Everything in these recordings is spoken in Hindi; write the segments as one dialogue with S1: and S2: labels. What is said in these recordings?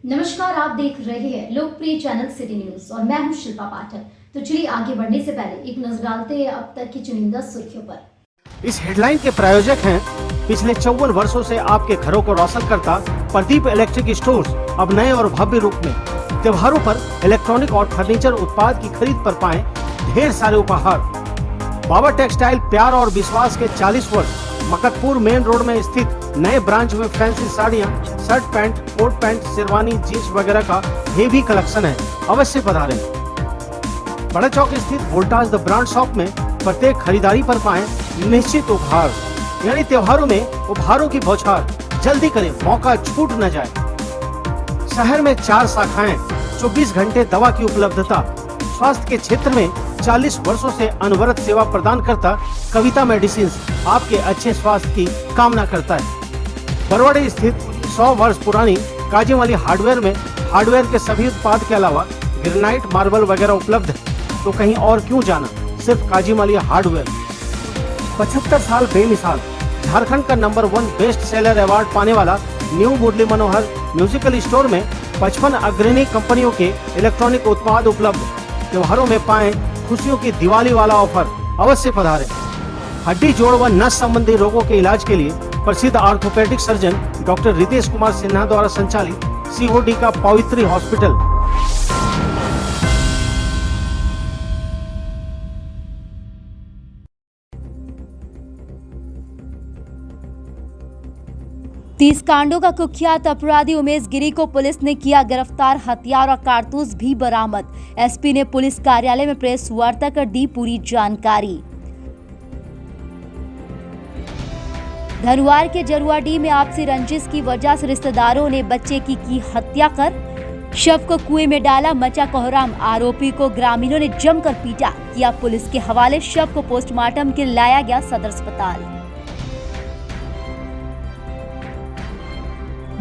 S1: नमस्कार, आप देख रहे हैं लोकप्रिय चैनल सिटी न्यूज और मैं हूं शिल्पा पाठक। तो चलिए आगे बढ़ने से पहले एक नजर डालते हैं अब तक की चुनिंदा सुर्खियों पर।
S2: इस हेडलाइन के प्रायोजक हैं पिछले 54 वर्षों से आपके घरों को रोशन करता प्रदीप इलेक्ट्रिक स्टोर्स, अब नए और भव्य रूप में। त्योहारों पर इलेक्ट्रॉनिक और फर्नीचर उत्पाद की खरीद पर पाएं ढेर सारे उपहार। बाबा टेक्सटाइल प्यार और विश्वास के 40 वर्ष मकतपुर मेन रोड में स्थित नए ब्रांच में फैंसी साड़ियाँ, shirt pant, coat pant, sherwani, jeans वगैरह का हेवी कलेक्शन है। अवश्य पधारें। बड़ा चौक स्थित वोल्टास द ब्रांड शॉप में प्रत्येक खरीदारी पर पाएं निश्चित उपहार, यानी त्योहारों में उपहारों की बौछार। जल्दी करें, मौका छूट न जाए। शहर में 4 शाखाएं, 24 घंटे दवा की उपलब्धता। स्वास्थ्य के क्षेत्र में 40 वर्षों से अनवरत सेवा प्रदान करता कविता मेडिसिन आपके अच्छे स्वास्थ्य की कामना करता है। बरवाड़ी स्थित 100 वर्ष पुरानी काजीवाली हार्डवेयर में हार्डवेयर के सभी उत्पाद के अलावा ग्रेनाइट, मार्बल वगैरह उपलब्ध है। तो कहीं और क्यों जाना, सिर्फ काजीवाली हार्डवेयर। 75 साल बेमिसाल, झारखंड का नंबर 1 बेस्ट सेलर अवार्ड पाने वाला new Murli Manohar musical store में 55 अग्रणी कंपनियों के इलेक्ट्रॉनिक उत्पाद उपलब्ध। त्योहारों में पाएं खुशियों की दिवाली वाला ऑफर। अवश्य पधारें। हड्डी, जोड़ व नस संबंधी रोगों के इलाज के लिए प्रसिद्ध orthopaedic surgeon doctor Ritesh Kumar Sinha द्वारा संचालित सीओडी का पवित्री हॉस्पिटल।
S3: तीस कांडों का कुख्यात अपराधी उमेश गिरी को पुलिस ने किया गिरफ्तार, हथियार और कारतूस भी बरामद। एसपी ने पुलिस कार्यालय में प्रेस वार्ता कर दी पूरी जानकारी। धनवार के जरुआडीह में आपसी रंजिश की वजह से रिश्तेदारों ने बच्चे की हत्या कर शव को कुएं में डाला। मचा कोहराम, आरोपी को ग्रामीणों ने जमकर पीटा, किया पुलिस के हवाले। शव को पोस्टमार्टम के लिए लाया गया सदर अस्पताल।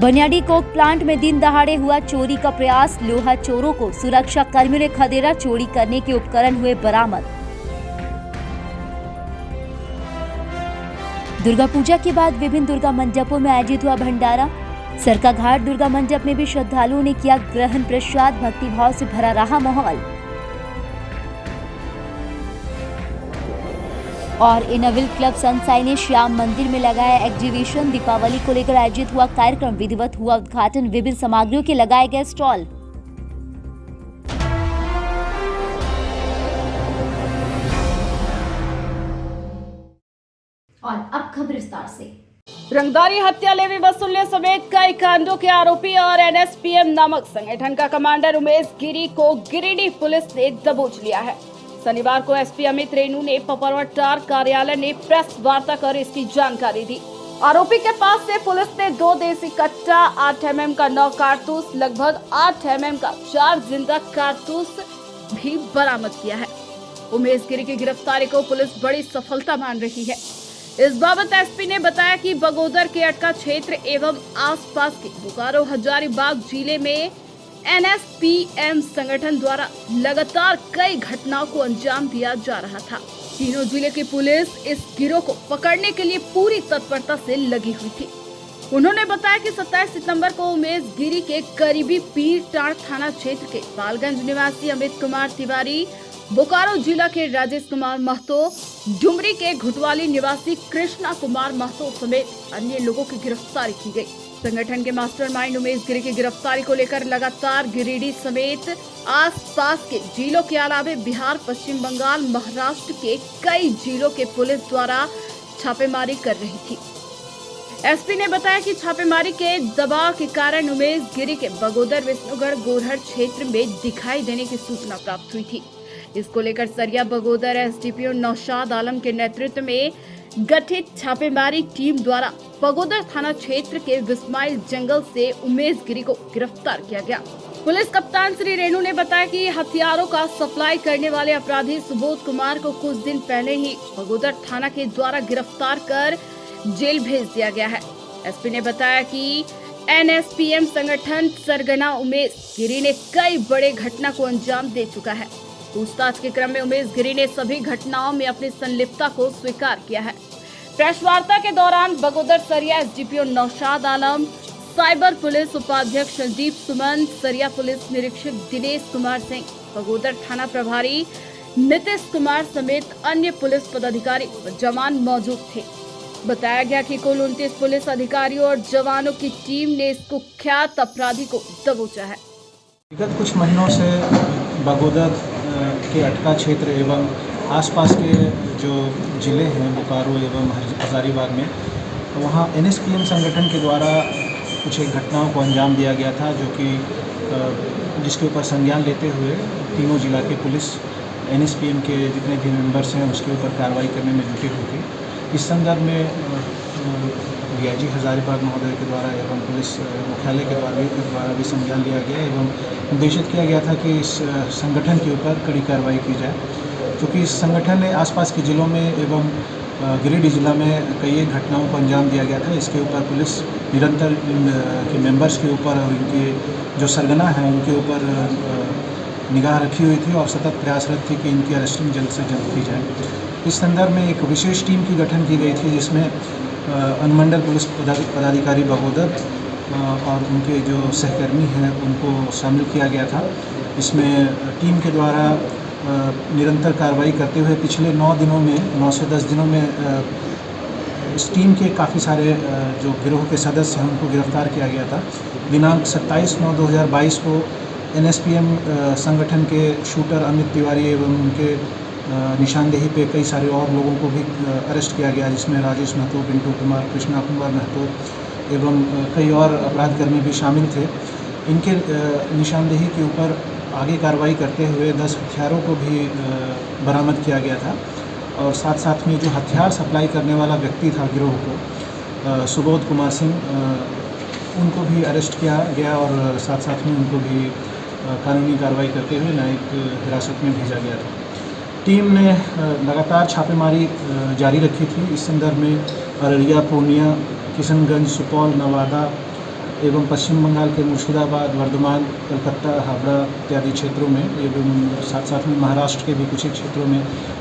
S3: बनियाडी कोक प्लांट में दिन दहाड़े हुआ चोरी का प्रयास। लोहा चोरों को सुरक्षा कर्मियों ने खदेड़ा, चोरी करने के उपकरण हुए बरामद। दुर्गा पूजा के बाद विभिन्न दुर्गा मंडपों में आयोजित हुआ भंडारा। सरका घाट दुर्गा मंडप में भी श्रद्धालुओं ने किया ग्रहण प्रसाद। भक्तिभाव से भरा रहा माहौल। और इनविल क्लब सनसाई ने श्याम मंदिर में लगाया एग्जीबिशन। दीपावली को लेकर आयोजित हुआ कार्यक्रम, विधिवत हुआ उद्घाटन। विभिन्न सामग्रियों के लगाए गए स्टॉल।
S1: और अब खबर विस्तार से।
S4: रंगदारी, हत्या, लेवी वसूलने समेत कई कांडों के आरोपी और एनएसपीएम नामक संगठन का कमांडर उमेश गिरी को गिरिडीह पुलिस ने दबोच लिया है। शनिवार को एसपी अमित रेणु ने पपरवटार कार्यालय ने प्रेस वार्ता कर इसकी जानकारी दी। आरोपी के पास से पुलिस ने 2 देसी कट्टा, 8 mm का 9 कारतूस, लगभग 8 mm का 4 जिंदा कारतूस भी बरामद किया है। उमेश गिरी की गिरफ्तारी को पुलिस बड़ी सफलता मान रही है। इस बाबत एसपी ने बताया कि बगोदर के अटका क्षेत्र एवं आसपास के बोकारो, हजारीबाग जिले में एनएसपीएम संगठन द्वारा लगातार कई घटनाओं को अंजाम दिया जा रहा था। तीनों जिले की पुलिस इस गिरोह को पकड़ने के लिए पूरी तत्परता से लगी हुई थी। उन्होंने बताया कि 27 सितंबर को उमेश गिरी के करीबी पीरटांड थाना क्षेत्र के पालगंज निवासी अमित कुमार तिवारी, बोकारो जिला के राजेश कुमार महतो, डुमरी के घुटवाली निवासी कृष्णा कुमार महतो समेत अन्य लोगों की गिरफ्तारी की गई। संगठन के मास्टरमाइंड उमेश गिरी की गिरफ्तारी को लेकर लगातार गिरिडीह समेत आसपास के जिलों के अलावा बिहार, पश्चिम बंगाल, महाराष्ट्र के कई जिलों के पुलिस द्वारा छापेमारी कर रही थी। एसपी ने बताया कि छापेमारी के दबाव के कारण उमेश गिरी के बगोदर, विष्णुगढ़, गोरहर क्षेत्र में दिखाई देने की सूचना प्राप्त हुई थी। इसको लेकर सरिया बगोदर एसडीपीओ नौशाद आलम के नेतृत्व में गठित छापेमारी टीम द्वारा बगोदर थाना क्षेत्र के विस्माइल जंगल से उमेश गिरी को गिरफ्तार किया गया। पुलिस कप्तान श्री रेणु ने बताया कि हथियारों का सप्लाई करने वाले अपराधी सुबोध कुमार को कुछ दिन पहले ही बगोदर थाना के द्वारा गिरफ्तार कर जेल भेज दिया गया है। एसपी ने बताया कि एनएसपीएम संगठन सरगना उमेश गिरी ने कई बड़े घटना को अंजाम दे चुका है। पूछताछ के क्रम में उमेश गिरी ने सभी घटनाओं में अपनी संलिप्तता को स्वीकार किया है। प्रेस वार्ता के दौरान बगोदर सरिया SDPO Naushad Alam, cyber police उपाध्यक्ष संदीप सुमन, सरिया पुलिस निरीक्षक दिनेश कुमार सिंह, बगोदर थाना प्रभारी नीतीश कुमार समेत अन्य पुलिस पदाधिकारी व जवान मौजूद थे। बताया गया कि कुल 29 पुलिस अधिकारियों और जवानों की टीम ने इस कुख्यात अपराधी को दबोचा है।
S5: विगत कुछ महीनों से बगोदर के अटका क्षेत्र एवं आसपास के जो ज़िले हैं बोकारो एवं हजारीबाग में, तो वहाँ NSPM संगठन के द्वारा कुछ एक घटनाओं को अंजाम दिया गया था, जो कि जिसके ऊपर संज्ञान लेते हुए तीनों जिला के पुलिस NSPM के जितने भी मेंबर्स हैं उसके ऊपर कार्रवाई करने में जुटे हुए थे। इस संदर्भ में DIG हजारीबाग महोदय के द्वारा एवं पुलिस मुख्यालय के द्वारा भी संज्ञान लिया गया एवं निर्देशित किया गया था कि इस संगठन के ऊपर कड़ी कार्रवाई की जाए, क्योंकि इस संगठन ने आसपास के ज़िलों में एवं गिरिडीह जिला में कई एक घटनाओं को अंजाम दिया गया था। इसके ऊपर पुलिस निरंतर इनके मेंबर्स के ऊपर और इनके जो सरगना हैं उनके ऊपर निगाह रखी हुई थी और सतत प्रयासरत थी कि इनकी अरेस्टिंग जल्द से जल्द की जाए। इस संदर्भ में एक विशेष टीम की गठन की गई थी, जिसमें अनुमंडल पुलिस पदाधिकारी बगोदर और उनके जो सहकर्मी हैं उनको शामिल किया गया था। इसमें टीम के द्वारा निरंतर कार्रवाई करते हुए पिछले 9 से 10 दिनों में इस टीम के काफ़ी सारे जो गिरोह के सदस्य हैं उनको गिरफ्तार किया गया था। दिनांक 27/9/2022 को NSPM संगठन के शूटर अमित तिवारी एवं उनके निशानदेही पे कई सारे और लोगों को भी अरेस्ट किया गया, जिसमें राजेश महतो, पिंटू कुमार, कृष्णा कुमार महतो एवं कई और अपराधकर्मी भी शामिल थे। इनके निशानदेही के ऊपर आगे कार्रवाई करते हुए 10 हथियारों को भी बरामद किया गया था और साथ साथ में जो हथियार सप्लाई करने वाला व्यक्ति था गिरोह को, सुबोध कुमार सिंह, उनको भी अरेस्ट किया गया और साथ साथ में उनको भी कानूनी कार्रवाई करते हुए न्यायिक हिरासत में भेजा गया था। टीम ने लगातार छापेमारी जारी रखी थी। इस संदर्भ में अररिया, पूर्णिया, किशनगंज, सुपौल, नवादा एवं पश्चिम बंगाल के मुर्शिदाबाद, वर्धमान, कलकत्ता, हावड़ा इत्यादि क्षेत्रों में एवं साथ साथ में महाराष्ट्र के भी कुछ एक क्षेत्रों में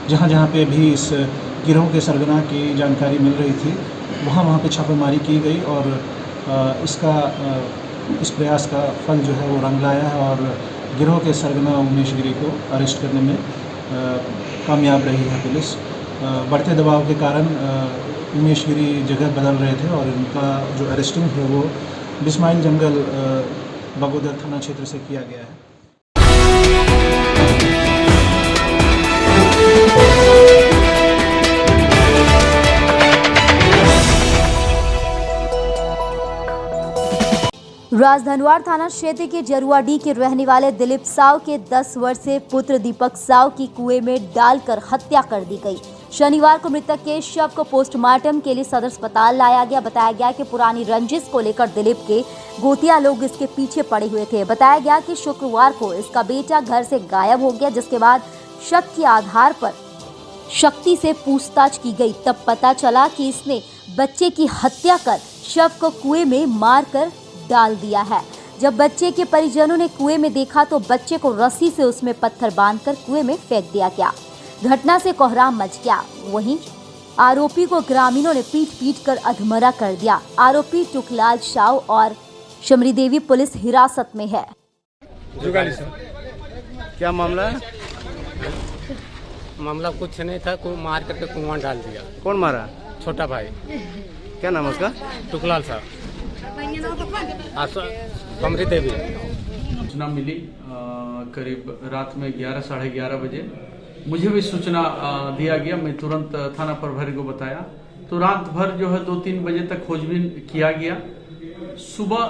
S5: जहाँ पे भी इस गिरोह के सरगना की जानकारी मिल रही थी, वहाँ पे छापेमारी की गई और इस प्रयास का फल जो है वो रंग लाया है और गिरोह के सरगना उमेश गिरी को अरेस्ट करने में कामयाब रही है पुलिस। बढ़ते दबाव के कारण उमेश गिरी जगह बदल रहे थे और इनका जो अरेस्टिंग है वो बिस्माइल जंगल बगोदर थाना क्षेत्र से किया गया है।
S3: राजधनवार थाना क्षेत्र के जरुआडीह के रहने वाले दिलीप साव के 10 वर्षीय पुत्र दीपक साव की कुएं में डालकर हत्या कर दी गई। शनिवार को मृतक के शव को पोस्टमार्टम के लिए सदर अस्पताल लाया गया। बताया गया कि पुरानी रंजिश को लेकर दिलीप के गोतिया लोग इसके पीछे पड़े हुए थे। बताया गया कि शुक्रवार को इसका बेटा घर से गायब हो गया, जिसके बाद शक के आधार पर शक्ति से पूछताछ की गई। तब पता चला कि इसने बच्चे की हत्या कर शव को कुएं में मारकर डाल दिया है। जब बच्चे के परिजनों ने कुएं में देखा तो बच्चे को रस्सी से उसमें पत्थर बांधकर कुएं में फेंक दिया गया। घटना से कोहराम मच गया। वहीं आरोपी को ग्रामीणों ने पीट कर अधमरा कर दिया। आरोपी टुकलाल शाह और शमरी देवी पुलिस हिरासत में है।
S2: क्या मामला है?
S6: मामला कुछ नहीं था, को मार करके कुआं डाल दिया।
S2: कौन मारा?
S6: छोटा भाई।
S2: क्या नाम है उसका?
S6: टुकलाल साहब। कमरी देवी।
S7: सूचना मिली करीब रात में 11 साढ़े 11 बजे मुझे भी सूचना दिया गया। मैं तुरंत थाना प्रभारी को बताया तो रात भर जो है 2-3 बजे तक खोजबीन किया गया। सुबह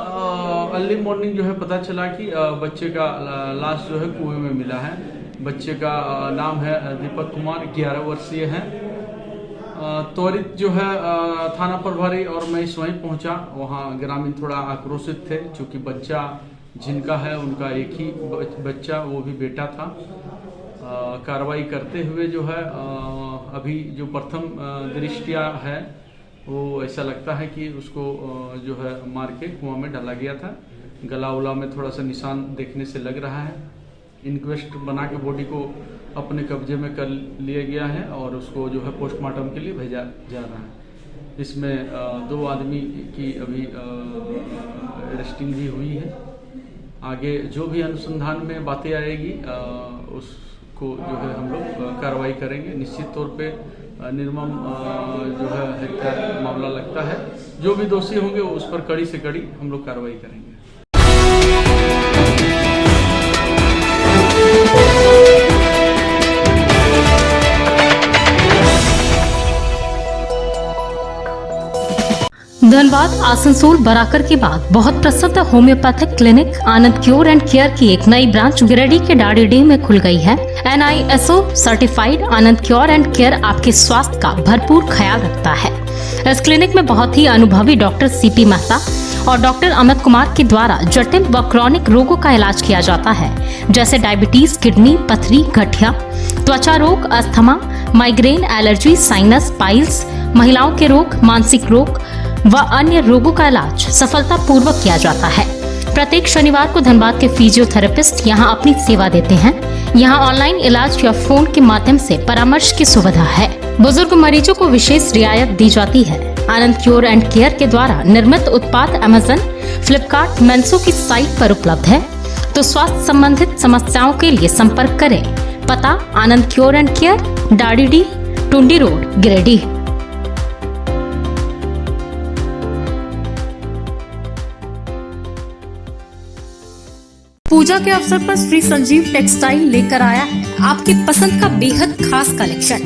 S7: अर्ली मॉर्निंग जो है पता चला कि बच्चे का लाश जो है कुएं में मिला है। बच्चे का नाम है दीपक कुमार, 11 वर्षीय है। त्वरित जो है थाना प्रभारी और मैं स्वयं पहुंचा। वहां ग्रामीण थोड़ा आक्रोशित थे, क्योंकि बच्चा जिनका है उनका एक ही बच्चा, वो भी बेटा था। कार्रवाई करते हुए जो है अभी जो प्रथम दृष्टया है वो ऐसा लगता है कि उसको जो है मार के कुआं में डाला गया था। गला उला में थोड़ा सा निशान देखने से लग रहा है। इंक्वेस्ट बना के बॉडी को अपने कब्जे में कर लिया गया है और उसको जो है पोस्टमार्टम के लिए भेजा जा रहा है। इसमें 2 आदमी की अभी अरेस्टिंग भी हुई है। आगे जो भी अनुसंधान में बातें आएगी उसको जो है हम लोग कार्रवाई करेंगे। निश्चित तौर पे निर्मम जो है हत्या मामला लगता है। जो भी दोषी होंगे उस पर कड़ी से कड़ी हम लोग कार्रवाई करेंगे।
S8: धनबाद आसनसोल बराकर के बाद बहुत प्रसिद्ध homeopathic clinic Anand cure and care की एक नई ब्रांच गिरिडीह के डाडीडीह में खुल गई है। NISO certified Anand cure and care आपके स्वास्थ्य का भरपूर ख्याल रखता है। इस क्लिनिक में बहुत ही अनुभवी डॉक्टर CP मेहता और डॉक्टर अमित कुमार के द्वारा जटिल व क्रॉनिक रोगों का इलाज किया जाता है, जैसे डायबिटीज, किडनी, पथरी, गठिया, त्वचा रोग, asthma, migraine, allergy, sinus, piles, महिलाओं के रोग, मानसिक रोग व अन्य रोगों का इलाज सफलता पूर्वक किया जाता है। प्रत्येक शनिवार को धनबाद के फिजियोथेरेपिस्ट यहां अपनी सेवा देते हैं। यहां ऑनलाइन इलाज या फोन के माध्यम से परामर्श की सुविधा है। बुजुर्ग मरीजों को विशेष रियायत दी जाती है। आनंद क्योर एंड केयर के द्वारा निर्मित उत्पाद अमेज़न, फ्लिपकार्ट, मेंसो की साइट पर उपलब्ध है। तो स्वास्थ्य संबंधित समस्याओं के लिए संपर्क करें। पता Anand cure and care, Dadidih, Tundi road, Giridih. पूजा के अवसर पर श्री संजीव टेक्सटाइल लेकर आया है आपकी पसंद का बेहद खास कलेक्शन।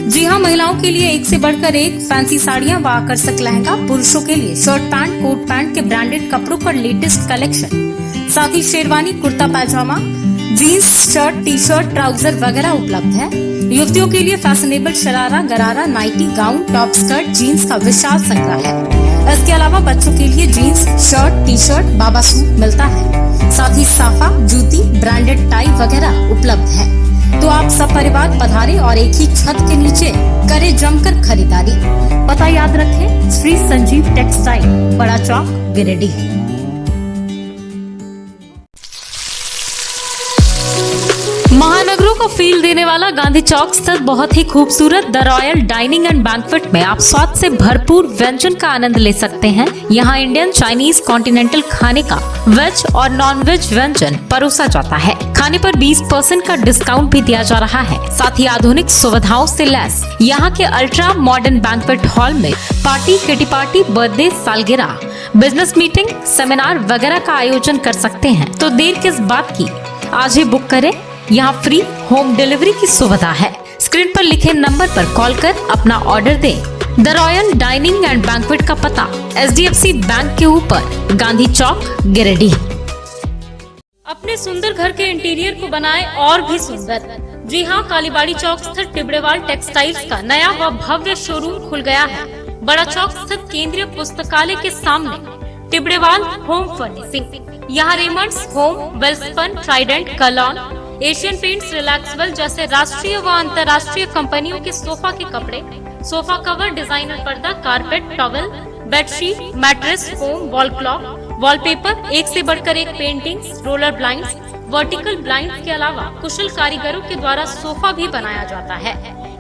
S8: जी हाँ, महिलाओं के लिए एक से बढ़कर एक फैंसी साड़ियाँ व आकर्षक लहंगा, पुरुषों के लिए शर्ट पैंट, कोट पैंट के ब्रांडेड कपड़ों पर लेटेस्ट कलेक्शन, साथ ही sherwani, kurta pyjama, jeans, shirt, T shirt, trouser वगैरह उपलब्ध है। युवतियों के लिए fashionable sharara, gharara, nightie, gown, top, skirt, jeans का विशाल संग्रह है। इसके अलावा बच्चों के लिए jeans, shirt, T shirt, baba suit मिलता है। साथ ही साफा, जूती, ब्रांडेड टाई वगैरह उपलब्ध है। तो आप सब परिवार पधारें और एक ही छत के नीचे करें जमकर खरीदारी। पता याद रखें, श्री संजीव टेक्सटाइल, बड़ा चौक, गिरिडीह। महानगरों को फील देने वाला गांधी चौक स्थित बहुत ही खूबसूरत the royal dining and banquet में आप स्वाद से भरपूर व्यंजन का आनंद ले सकते हैं। यहाँ इंडियन, चाइनीज, कॉन्टिनेंटल खाने का वेज और नॉन वेज व्यंजन परोसा जाता है। खाने पर 20% का डिस्काउंट भी दिया जा रहा है। साथ ही आधुनिक सुविधाओं से लैस यहाँ के अल्ट्रा मॉडर्न बैंक्वेट हॉल में पार्टी, किटी पार्टी, बर्थडे, सालगिरह, बिजनेस मीटिंग, सेमिनार वगैरह का आयोजन कर सकते हैं। तो देर किस बात की, आज ही बुक करें। यहाँ फ्री होम डिलीवरी की सुविधा है। स्क्रीन पर लिखे नंबर पर कॉल कर अपना ऑर्डर दें। The royal dining and banquet का पता SDFC बैंक के ऊपर, गांधी चौक, गिरिडीह। अपने सुंदर घर के इंटीरियर को बनाएं और भी सुंदर। जी हाँ, कालीबाड़ी चौक स्थित टिबड़ेवाल टेक्सटाइल्स का नया व भव्य शोरूम खुल गया है। बड़ा चौक स्थित केंद्रीय पुस्तकालय के सामने टिबड़ेवाल होम फर्निशिंग। यहाँ रेमंड्स होम, वेल्सपन, ट्राइडेंट, कलॉन, एशियन पेंट्स, रिलैक्सवेल जैसे राष्ट्रीय व अंतर्राष्ट्रीय कंपनियों के सोफा के कपड़े, सोफा कवर, डिजाइनर पर्दा, carpet, towel, bedsheet, mattress, foam, wall clock, wallpaper, एक से बढ़कर एक paintings, roller blinds, vertical blinds के अलावा कुशल कारीगरों के द्वारा सोफा भी बनाया जाता है।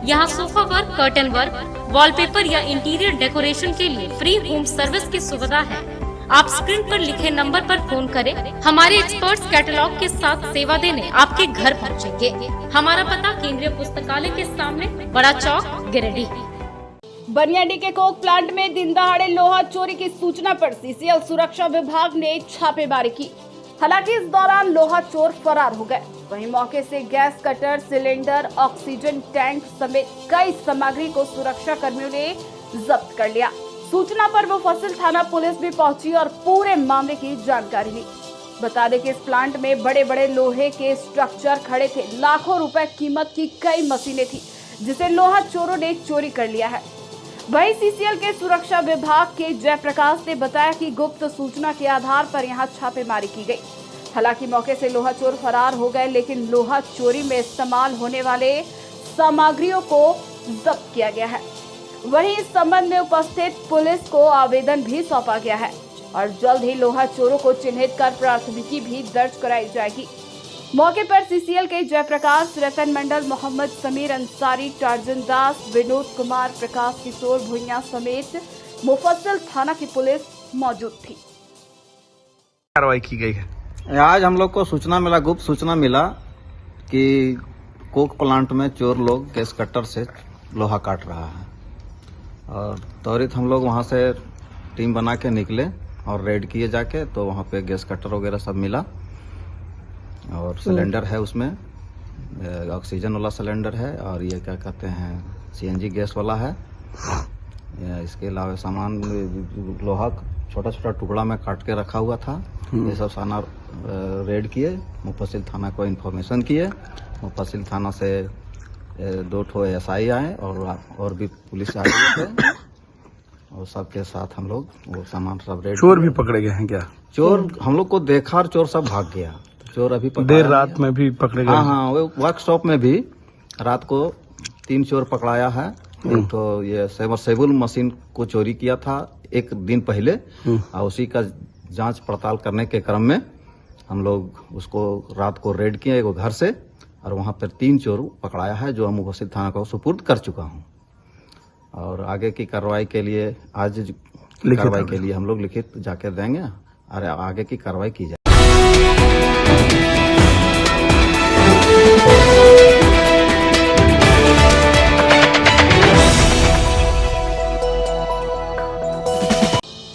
S8: यहाँ sofa work, curtain work, wallpaper या इंटीरियर डेकोरेशन के लिए फ्री होम सर्विस की सुविधा है। आप स्क्रीन पर लिखे नंबर पर फोन करें। हमारे एक्सपर्ट्स कैटलॉग के साथ सेवा देने आपके घर पहुंचेंगे। हमारा पता केंद्रीय पुस्तकालय के सामने, बड़ा चौक, गिरिडीह।
S4: बनियाडी के कोक प्लांट में दिन दहाड़े लोहा चोरी की सूचना पर CCL सुरक्षा विभाग ने छापेमारी की। हालांकि इस दौरान लोहा चोर फरार हो गए। वहीं मौके से gas cutter, cylinder, oxygen tank समेत कई सामग्री को सुरक्षा कर्मियों ने जब्त कर लिया। सूचना पर मुफस्सिल थाना पुलिस भी पहुंची और पूरे मामले की जानकारी ली। बता दें कि इस प्लांट में बड़े बड़े लोहे के स्ट्रक्चर खड़े थे। लाखों रुपए कीमत की कई मशीनें थी, जिसे लोहा चोरों ने चोरी कर लिया है। वहीं CCL के सुरक्षा विभाग के जयप्रकाश ने बताया कि गुप्त सूचना के आधार पर यहां छापेमारी की गई। हालांकि मौके से लोहा चोर फरार हो गए, लेकिन लोहा चोरी में इस्तेमाल होने वाले सामग्रियों को जब्त किया गया है। वहीं इस संबंध में उपस्थित पुलिस को आवेदन भी सौंपा गया है और जल्द ही लोहा चोरों को चिन्हित कर प्राथमिकी भी दर्ज कराई जाएगी। मौके पर CCL के जयप्रकाश, रतन मंडल, मोहम्मद समीर अंसारी, टार्जन दास, विनोद कुमार, प्रकाश किशोर भुइयां समेत मुफस्सिल थाना की पुलिस मौजूद थी।
S9: कार्रवाई की गई है?
S10: आज हम लोग को सूचना मिला, गुप्त सूचना मिला कि कोक प्लांट में चोर लोग गैस कटर से लोहा काट रहा है और त्वरित हम लोग वहां से टीम बना के निकले और रेड किए जाके, तो वहां पे गैस कटर वगैरह सब मिला और सिलेंडर है, उसमें ऑक्सीजन वाला सिलेंडर है और ये क्या कहते हैं सीएनजी गैस वाला है। इसके अलावा सामान लोहा छोटा छोटा टुकड़ा में काट के रखा हुआ था। ये सब सारा रेड किए, मुफस्सिल थाना को इन्फॉर्मेशन किए। मुफस्सिल थाना से 2 ठो एसआई आए और भी पुलिस आई थे और सबके साथ हम लोग वो सामान सब रेड।
S9: चोर भी पकड़े गए हैं क्या?
S10: चोर हम लोग को देखा और चोर सब भाग गया। चोर अभी
S9: देर रात में भी पकड़े गए?
S10: हाँ, वो वर्कशॉप में भी रात को 3 चोर पकड़ाया है। एक तो ये सबमर्सिबल मशीन को चोरी किया था एक दिन पहले और उसी का जांच पड़ताल करने के क्रम में हम लोग उसको रात को रेड किया एक घर से और वहां पर 3 चोर पकड़ाया है, जो हम मुफस्सिल थाना को सुपुर्द कर चुका हूं। और आगे की कार्रवाई के लिए आज कार्रवाई के लिए हम लोग लिखित जाकर देंगे और आगे की कार्रवाई की जाए।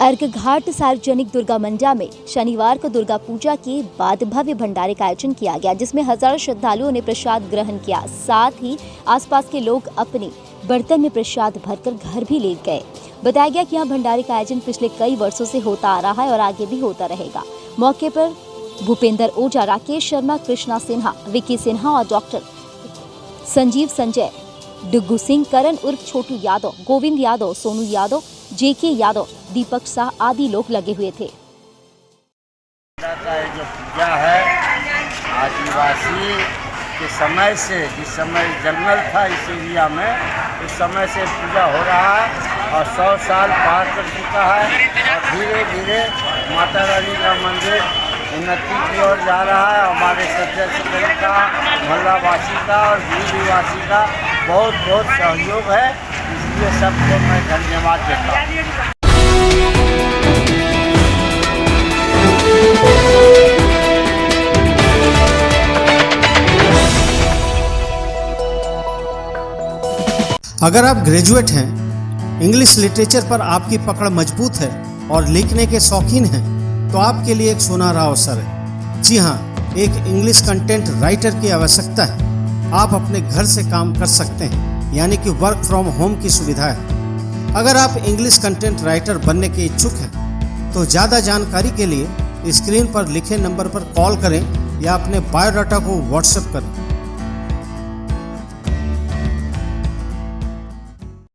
S3: अर्घघाट सार्वजनिक दुर्गा मंडा में शनिवार को दुर्गा पूजा के बाद भव्य भंडारे का आयोजन किया गया, जिसमें हजारों श्रद्धालुओं ने प्रसाद ग्रहण किया। साथ ही आसपास के लोग अपने बर्तन में प्रसाद भरकर घर भी ले गए। बताया गया कि यहाँ भंडारे का आयोजन पिछले कई वर्षों से होता आ रहा है और आगे भी होता रहेगा। मौके पर भूपेंद्र ओझा, राकेश शर्मा, कृष्णा सिन्हा, विकी सिन्हा और डॉक्टर संजीव संजय, डुग्गू सिंह, करण उर्फ छोटू यादव, गोविंद यादव, सोनू यादव, जेके यादव, दीपक शाह आदि लोग लगे हुए थे।
S11: जो पूजा है आदिवासी के समय से, जिस समय जंगल था इस एरिया में, उस समय से पूजा हो रहा है और 100 साल पार कर चुका है और धीरे धीरे माता रानी का मंदिर उन्नति की ओर जा रहा है। हमारे सदस्य का, मोहल्लावासी का और गिरिवासी का बहुत बहुत सहयोग है, इसलिए सबको मैं धन्यवाद देता हूँ।
S2: अगर आप ग्रेजुएट हैं, इंग्लिश लिटरेचर पर आपकी पकड़ मजबूत है और लिखने के शौकीन हैं, तो आपके लिए एक सुनहरा अवसर है। जी हाँ, एक इंग्लिश कंटेंट राइटर की आवश्यकता है। आप अपने घर से काम कर सकते हैं, यानी कि वर्क फ्रॉम होम की सुविधा है। अगर आप इंग्लिश कंटेंट राइटर बनने के इच्छुक हैं, तो ज़्यादा जानकारी के लिए स्क्रीन पर लिखे नंबर पर कॉल करें या अपने बायोडाटा को व्हाट्सएप करें।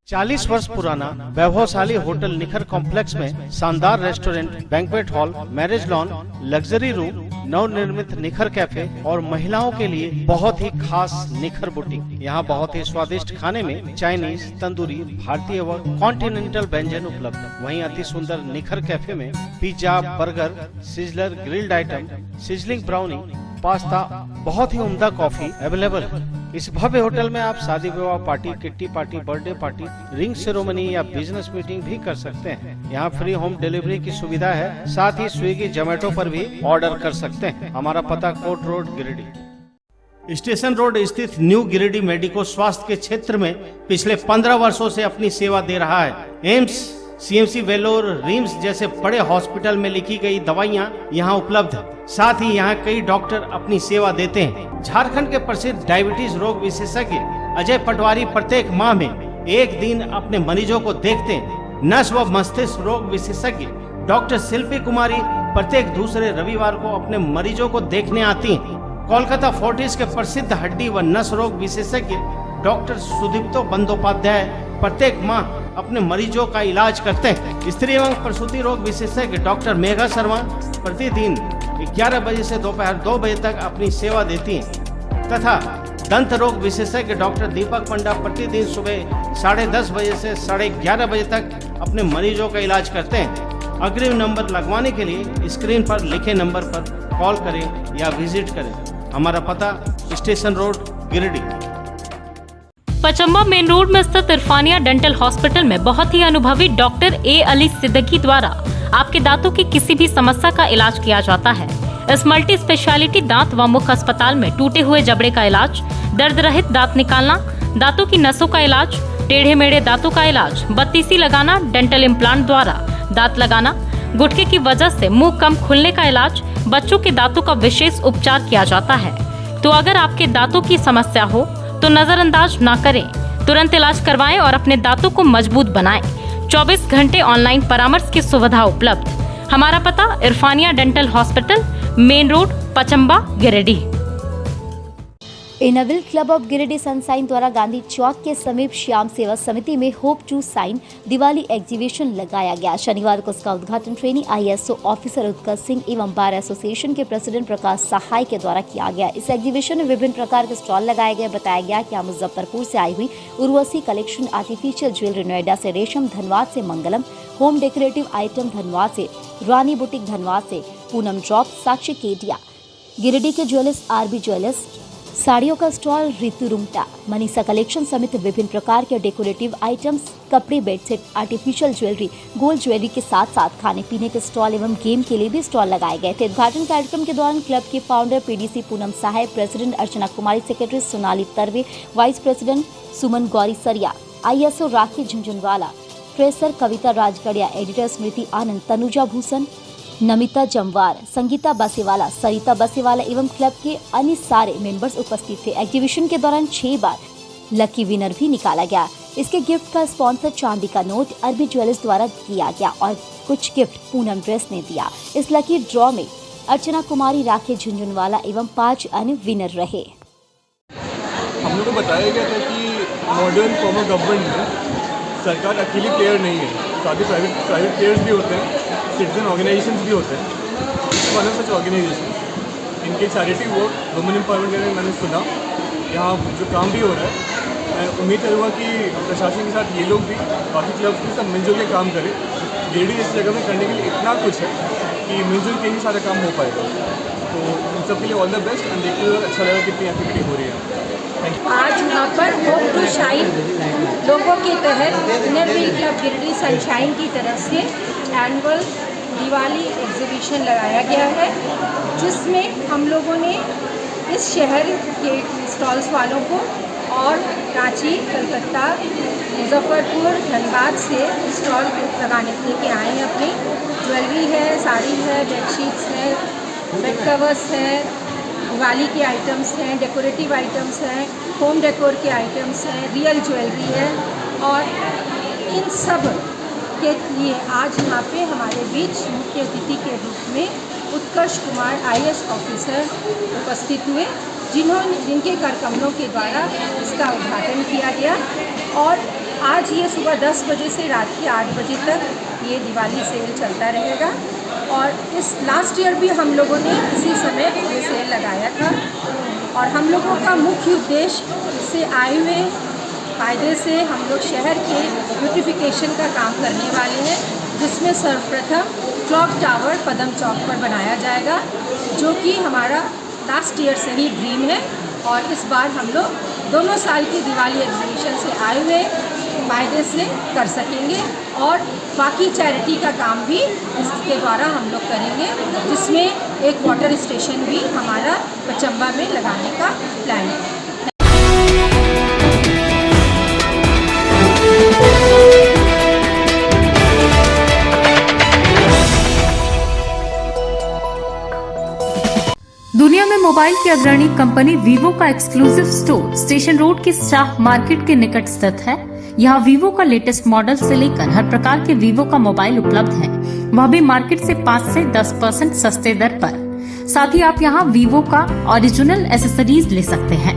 S2: 40 वर्ष पुराना वैभवशाली होटल निखर कॉम्प्लेक्स में शानदार restaurant, banquet hall, marriage lawn, luxury room, नवनिर्मित निखर कैफे और महिलाओं के लिए बहुत ही खास निखर बुटीक। यहाँ बहुत ही स्वादिष्ट खाने में चाइनीज, तंदूरी, भारतीय व कॉन्टिनेंटल व्यंजन उपलब्ध। वहीं अति सुंदर निखर कैफे में pizza, burger, sizzler, grilled item, sizzling brownie, pasta, बहुत ही उम्दा कॉफी अवेलेबल है। इस भव्य होटल में आप शादी विवाह party, kitty party, birthday party, ring ceremony या बिजनेस मीटिंग भी कर सकते हैं। यहाँ फ्री होम डिलीवरी की सुविधा है, साथ ही स्विगी, जोमेटो पर भी ऑर्डर कर सकते हैं। हमारा पता Court Road, Giridih. Station road स्थित न्यू गिरिडीह मेडिको स्वास्थ्य के क्षेत्र में पिछले 15 वर्षों से अपनी सेवा दे रहा है। एम्स, सीएमसी वेलोर, रिम्स जैसे बड़े हॉस्पिटल में लिखी गई दवाइयाँ यहाँ उपलब्ध है। साथ ही यहाँ कई डॉक्टर अपनी सेवा देते हैं। झारखंड के प्रसिद्ध डायबिटीज रोग विशेषज्ञ अजय पटवारी प्रत्येक माह में एक दिन अपने मरीजों को देखते हैं। नस व मस्तिष्क रोग विशेषज्ञ डॉक्टर शिल्पी कुमारी प्रत्येक दूसरे रविवार को अपने मरीजों को देखने आती हैं। कोलकाता फोर्टिस के प्रसिद्ध हड्डी व नस रोग विशेषज्ञ डॉक्टर सुदीप्तो बंदोपाध्याय प्रत्येक माह अपने मरीजों का इलाज करते हैं। स्त्री एवं प्रसूति रोग विशेषज्ञ डॉक्टर मेघा शर्मा प्रतिदिन 11 बजे से दोपहर 2 बजे तक अपनी सेवा देती हैं तथा दंत रोग विशेषज्ञ डॉक्टर दीपक पंडा प्रतिदिन सुबह 10:30 बजे से 11:30 बजे तक अपने मरीजों का इलाज करते हैं। अग्रिम नंबर लगवाने के लिए स्क्रीन पर लिखे नंबर पर कॉल करें या विजिट करें। हमारा पता station road, Giridih.
S8: Pachamba main road में स्थित इरफानिया डेंटल हॉस्पिटल में बहुत ही अनुभवी डॉक्टर ए अली सिद्दीकी द्वारा आपके दांतों की किसी भी समस्या का इलाज किया जाता है। इस मल्टी स्पेशलिटी दांत व मुख अस्पताल में टूटे हुए जबड़े का इलाज, दर्द रहित दांत निकालना, दांतों की नसों का इलाज, टेढ़े मेढ़े दांतों का इलाज, बत्तीसी लगाना, डेंटल इम्प्लांट द्वारा दांत लगाना, गुटके की वजह से मुंह कम खुलने का इलाज, बच्चों के दांतों का विशेष उपचार किया जाता है। तो अगर आपके दांतों की समस्या हो तो नजरअंदाज ना करें, तुरंत इलाज करवाएं और अपने दांतों को मजबूत बनाएं। 24 घंटे ऑनलाइन परामर्श की सुविधा उपलब्ध। हमारा पता Irfania dental hospital, main road, Pachamba, Giridih.
S3: Inner Wheel club of Giridih sunshine द्वारा गांधी चौक के समीप श्याम सेवा समिति में hope to shine Diwali exhibition लगाया गया। शनिवार को इसका उद्घाटन trainee ISO officer Utkarsh Singh एवं बार एसोसिएशन के प्रेसिडेंट प्रकाश सहाय के द्वारा किया गया। इस एग्जीबिशन में विभिन्न प्रकार के स्टॉल लगाए गए। बताया गया कि यहाँ मुजफ्फरपुर से आई हुई Urvashi collection, artificial jewellery Noida से रेशम, धनबाद से मंगलम, होम डेकोरेटिव आइटम धनबाद से रानी बुटीक, धनबाद से पूनम ड्रॉप, साक्षी केडिया, गिरिडीह के ज्वेलर्स RB ज्वेलर्स, साड़ियों का स्टॉल ऋतु रुंगटा, मनीषा कलेक्शन समेत विभिन्न प्रकार के डेकोरेटिव आइटम्स, कपड़े, bedsheet, artificial jewellery, gold jewellery के साथ साथ खाने पीने के स्टॉल एवं गेम के लिए भी स्टॉल लगाए गए थे। उद्घाटन कार्यक्रम के दौरान क्लब के फाउंडर PDC पूनम सहाय, प्रेसिडेंट अर्चना कुमारी, सेक्रेटरी सोनाली तरवे, वाइस प्रेसिडेंट सुमन गौरी सरिया, ISO राखी झुंझुनवाला, ट्रेसर कविता राजगढ़िया, एडिटर स्मृति आनंद, तनुजा भूषण, नमिता जमवार, संगीता बासीवाला, सरिता बासीवाला एवं क्लब के अन्य सारे मेंबर्स उपस्थित थे। एग्जीबिशन के दौरान 6 बार लकी विनर भी निकाला गया। इसके गिफ्ट का स्पॉन्सर चांदी का नोट RB ज्वेलर्स द्वारा किया गया और कुछ गिफ्ट पूनम ड्रेस ने दिया। इस लकी ड्रॉ में अर्चना कुमारी, राखी झुंझुनवाला एवं 5 अन्य विनर रहे।
S12: हम लोग को बताया गया था कि मॉडर्न फॉर्म ऑफ गवर्नमेंट में सरकार अकेली प्लेयर नहीं है, साथ ही प्राइवेट प्लेयर्स भी होते हैं, सिटीजन ऑर्गेनाइजेशंस भी होते हैं। वन ऑफ सच ऑर्गेनाइजेशन, इनके चैरिटी वर्क, वुमेन एम्पावरमेंट में मैंने सुना यहाँ जो काम भी हो रहा है। मैं उम्मीद करूँगा कि प्रशासन के साथ ये लोग भी, बाकी क्लब्स भी सब मिलजुल के काम करें। गिरिडीह इस जगह में करने के लिए इतना कुछ है कि मिलजुल के ही सारा काम हो पाएगा। तो उन सब के लिए ऑल द बेस्ट एंड देखते हुए अच्छा लगा कितनी एक्टिविटी हो रही है।
S13: आज यहाँ पर होप टू शाइन लोगों के तहत इनविल क्लब गिरिडीह सनशाइन की तरफ से एनुअल दिवाली एग्जीबिशन लगाया गया है, जिसमें हम लोगों ने इस शहर के स्टॉल्स वालों को और रांची, कलकत्ता, मुजफ्फरपुर, धनबाद से स्टॉल लगाने लेके आए हैं। अपनी ज्वेलरी है, साड़ी है, बेडशीट्स है, बेड कवर्स है, दिवाली के आइटम्स हैं, डेकोरेटिव आइटम्स हैं, होम डेकोर के आइटम्स हैं, रियल ज्वेलरी है। और इन सब के लिए आज यहाँ पे हमारे बीच मुख्य अतिथि के रूप में उत्कर्ष कुमार IAS ऑफिसर उपस्थित हुए, जिनके करकमलों के द्वारा इसका उद्घाटन किया गया। और आज ये सुबह 10 बजे से रात के 8 बजे तक ये दिवाली सेल चलता रहेगा। और इस लास्ट ईयर भी हम लोगों ने इसी समय ये सेल लगाया था। और हम लोगों का मुख्य उद्देश्य इससे आए हुए फ़ायदे से हम लोग शहर के ब्यूटिफिकेशन का काम करने वाले हैं, जिसमें सर्वप्रथम क्लॉक टावर पदम चौक पर बनाया जाएगा, जो कि हमारा लास्ट ईयर से ही ड्रीम है। और इस बार हम लोग दोनों साल की दिवाली एग्जीबिशन से आए हुए फ़ायदे से कर सकेंगे। और बाकी चैरिटी का काम भी इसके द्वारा हम लोग करेंगे, जिसमें एक वाटर स्टेशन भी हमारा पचम्बा में लगाने का प्लान है।
S8: दुनिया में मोबाइल की अग्रणी कंपनी वीवो का एक्सक्लूसिव स्टोर स्टेशन रोड के शाह मार्केट के निकट स्थित है। यहाँ वीवो का लेटेस्ट मॉडल से लेकर हर प्रकार के वीवो का मोबाइल उपलब्ध है, वह भी मार्केट से 5 से 10% सस्ते दर पर। साथ ही आप यहाँ वीवो का ओरिजिनल एसेसरीज ले सकते हैं।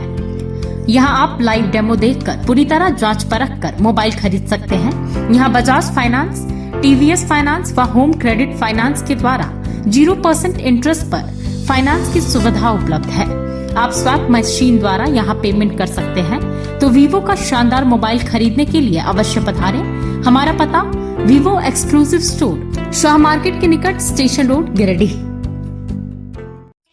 S8: यहाँ आप लाइव डेमो देखकर पूरी तरह जांच परख कर मोबाइल खरीद सकते हैं। यहाँ बजाज फाइनेंस, TVS फाइनेंस व होम क्रेडिट फाइनेंस के द्वारा 0% इंटरेस्ट पर फाइनेंस की सुविधा उपलब्ध है। आप स्वैप मशीन द्वारा यहाँ पेमेंट कर सकते हैं। तो वीवो का शानदार मोबाइल खरीदने के लिए अवश्य पधारें। हमारा पता Vivo exclusive store Shah market के निकट स्टेशन रोड, गिरिडीह।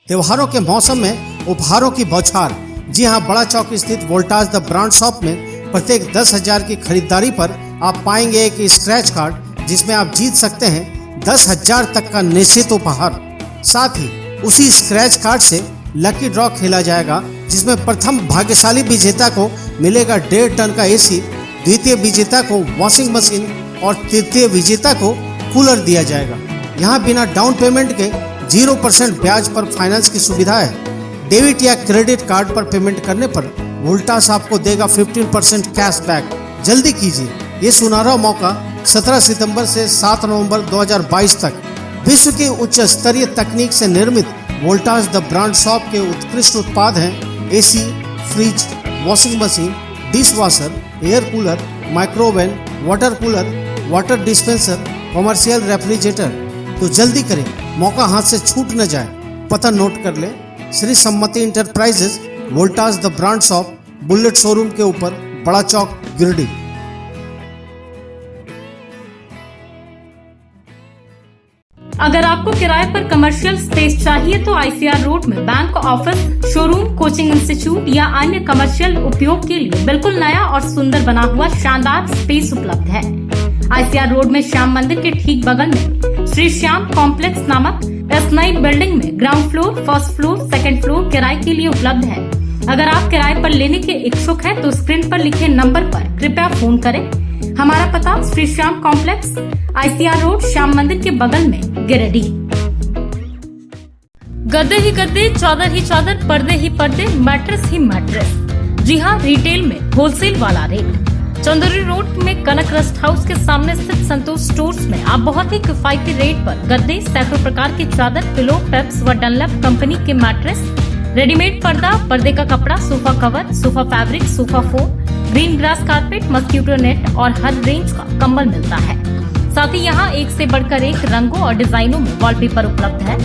S2: त्योहारों के मौसम में उपहारों की बौछार। जी हां, बड़ा चौक स्थित वोल्टास द ब्रांड शॉप में प्रत्येक 10,000 की खरीदारी पर आप पाएंगे एक स्क्रैच कार्ड, जिसमें आप जीत सकते हैं 10,000 तक का निश्चित उपहार। साथ ही उसी स्क्रैच कार्ड से लकी ड्रॉ खेला जाएगा, जिसमें प्रथम भाग्यशाली विजेता को मिलेगा 1.5 टन का एसी, द्वितीय विजेता को वॉशिंग मशीन और तृतीय विजेता को कूलर दिया जाएगा। यहाँ बिना डाउन पेमेंट के 0% ब्याज पर फाइनेंस की सुविधा है। डेबिट या क्रेडिट कार्ड पर पेमेंट करने पर वोल्टास आपको देगा 15% कैशबैक। जल्दी कीजिए, ये सुनहरा मौका 17 सितंबर से 7 नवंबर 2022 तक विश्व की उच्च स्तरीय तकनीक से निर्मित वोल्टास द ब्रांड शॉप के उत्कृष्ट उत्पाद हैं AC, fridge, washing machine, dish washer, air cooler, microwave, water cooler, water dispenser, commercial refrigerator. तो जल्दी करें, मौका हाथ से छूट न जाए। पता नोट कर ले, श्री सम्मति enterprises, Voltas the brand shop, bullet showroom के ऊपर, बड़ा चौक, गिरिडीह।
S8: अगर आपको किराए पर कमर्शियल स्पेस चाहिए तो ICR रोड में bank office, showroom, coaching institute या अन्य कमर्शियल उपयोग के लिए बिल्कुल नया और सुंदर बना हुआ शानदार स्पेस उपलब्ध है। ICR रोड में श्याम मंदिर के ठीक बगल में श्री श्याम कॉम्प्लेक्स नामक इस नई बिल्डिंग में ground floor, first floor, second floor किराए के लिए उपलब्ध है। अगर आप किराए पर लेने के इच्छुक हैं तो स्क्रीन पर लिखे नंबर पर कृपया फोन करें। हमारा पता Shri Shyam complex, ICR road, Shyam मंदिर के बगल में, गिरिडीह। गद्दे ही गद्दे, चादर ही चादर, पर्दे ही पर्दे, मैट्रेस ही मैट्रेस। जी हाँ, रिटेल में होलसेल वाला रेट। चंदौरी रोड में कनक रेस्ट हाउस के सामने स्थित संतोष स्टोर्स में आप बहुत ही किफायती रेट पर गद्दे, सैकड़ों प्रकार की चादर, पिलो, पेप्स व डनलप कंपनी के मैट्रेस, रेडीमेड पर्दा, पर्दे का कपड़ा, sofa cover, sofa fabric, sofa foam, green grass carpet, mosquito net और हर रेंज का कंबल मिलता है। साथ ही यहाँ एक से बढ़कर एक रंगों और डिजाइनों में वॉलपेपर उपलब्ध है।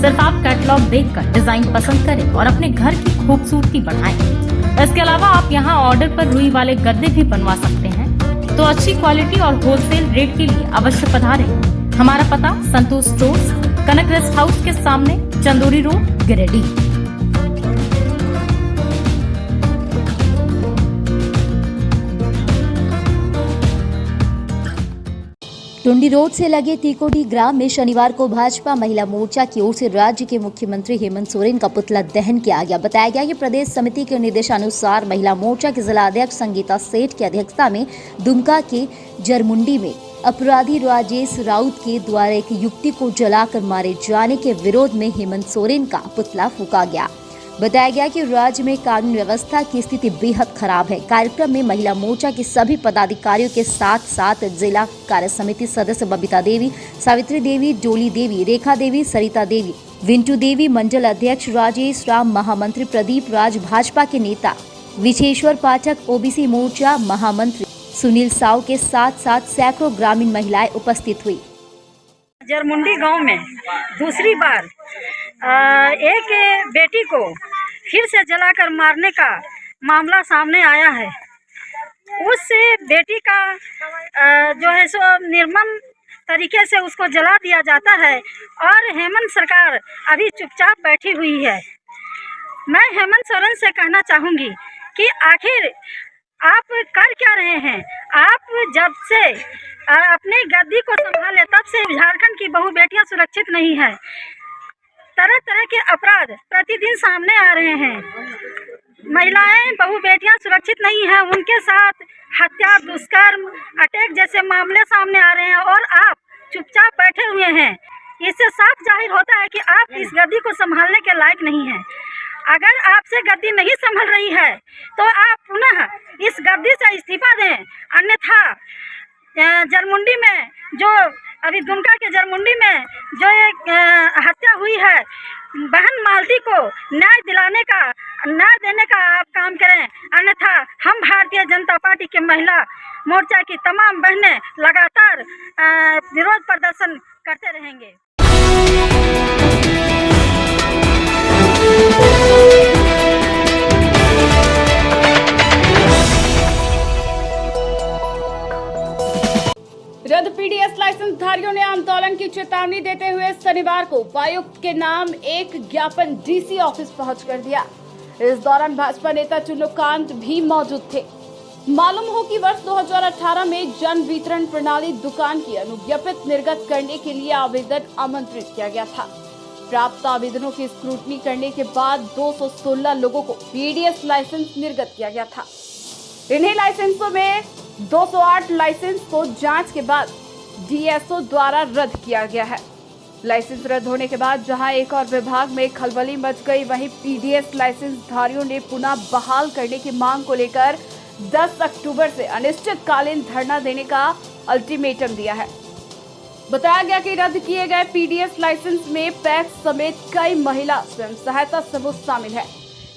S8: सिर्फ आप कैटलॉग देखकर डिजाइन पसंद करें और अपने घर की खूबसूरती बढ़ाएं। इसके अलावा आप यहाँ ऑर्डर पर रुई वाले गद्दे भी बनवा सकते हैं। तो अच्छी क्वालिटी और होलसेल रेट के लिए अवश्य पधारें। हमारा पता संतोष स्टोर्स, कनक रेस्ट हाउस के सामने, चंदौरी रोड, गिरिडीह।
S3: टुंडी रोड से लगे तिकोटी ग्राम में शनिवार को भाजपा महिला मोर्चा की ओर से राज्य के मुख्यमंत्री हेमंत सोरेन का पुतला दहन किया गया। बताया गया कि प्रदेश समिति के निर्देशानुसार महिला मोर्चा के जिला अध्यक्ष संगीता सेठ की अध्यक्षता में दुमका के जरमुंडी में अपराधी राजेश राउत के द्वारा एक युवती को जलाकर मारे जाने के विरोध में हेमंत सोरेन का पुतला फूंका गया। बताया गया कि राज्य में कानून व्यवस्था की स्थिति बेहद खराब है। कार्यक्रम में महिला मोर्चा के सभी पदाधिकारियों के साथ साथ जिला कार्य समिति सदस्य बबीता देवी, सावित्री देवी, डोली देवी, रेखा देवी, सरिता देवी, विंटू देवी, मंडल अध्यक्ष राजेश राम, महामंत्री प्रदीप राज, भाजपा के नेता विशेश्वर पाठक, ओबीसी मोर्चा महामंत्री सुनील साव के साथ साथ सैकड़ों ग्रामीण महिलाएं उपस्थित हुई।
S14: जरमुंडी गांव में दूसरी बार एक बेटी को फिर से जलाकर मारने का मामला सामने आया है। उस बेटी का जो है सो निर्मम तरीके से उसको जला दिया जाता है और हेमंत सरकार अभी चुपचाप बैठी हुई है। मैं हेमंत सोरेन से कहना चाहूँगी कि आखिर आप कर क्या रहे हैं। आप जब से अपनी गद्दी को संभाले तब से झारखंड की बहु बेटियां सुरक्षित नहीं है। तरह तरह के अपराध प्रतिदिन सामने आ रहे हैं। महिलाएं, बहु बेटियां सुरक्षित नहीं हैं। उनके साथ हत्या, दुष्कर्म, अटैक जैसे मामले सामने आ रहे हैं और आप चुपचाप बैठे हुए हैं। इससे साफ जाहिर होता है कि आप इस गद्दी को संभालने के लायक नहीं हैं। अगर आपसे गद्दी नहीं संभल रही है तो आप पुनः इस गद्दी से इस्तीफा दें, अन्यथा जरमुंडी में जो अभी दुमका के जरमुंडी में जो एक हत्या हुई है, बहन मालती को न्याय देने का आप काम करें, अन्यथा हम भारतीय जनता पार्टी के महिला मोर्चा की तमाम बहनें लगातार विरोध प्रदर्शन करते रहेंगे।
S4: रद्द पीडीएस लाइसेंस धारियों ने आंदोलन की चेतावनी देते हुए शनिवार को उपायुक्त के नाम एक ज्ञापन डीसी ऑफिस पहुंच कर दिया। इस दौरान भाजपा नेता चुन्नूकांत भी मौजूद थे। मालूम हो कि वर्ष 2018 में जन वितरण प्रणाली दुकान की अनुज्ञापित निर्गत करने के लिए आवेदन आमंत्रित किया गया था। प्राप्त आवेदनों की स्क्रूटनी करने के बाद 216 लोगों को पीडीएस लाइसेंस निर्गत किया गया था। इन्हीं लाइसेंसों में 208 लाइसेंस को जांच के बाद डीएसओ द्वारा रद्द किया गया है। लाइसेंस रद्द होने के बाद जहां एक और विभाग में खलबली मच गई, वहीं पीडीएस लाइसेंस धारियों ने पुनः बहाल करने की मांग को लेकर 10 अक्टूबर से अनिश्चितकालीन धरना देने का अल्टीमेटम दिया है। बताया गया कि रद्द किए गए पीडीएस लाइसेंस में पैक्स समेत कई महिला स्वयं सहायता समूह शामिल है।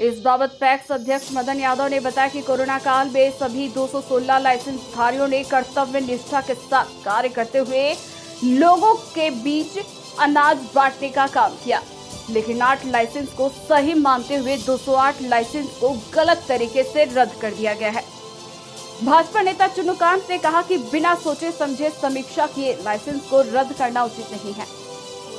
S4: इस बाबत पैक्स अध्यक्ष मदन यादव ने बताया कि कोरोना काल में सभी 216 लाइसेंस धारियों ने कर्तव्य निष्ठा के साथ कार्य करते हुए लोगों के बीच अनाज बांटने का काम किया, लेकिन 8 लाइसेंस को सही मानते हुए 208 लाइसेंस को गलत तरीके से रद्द कर दिया गया है। भाजपा नेता चुनुकांत ने कहा कि बिना सोचे समझे समीक्षा किए लाइसेंस को रद्द करना उचित नहीं है।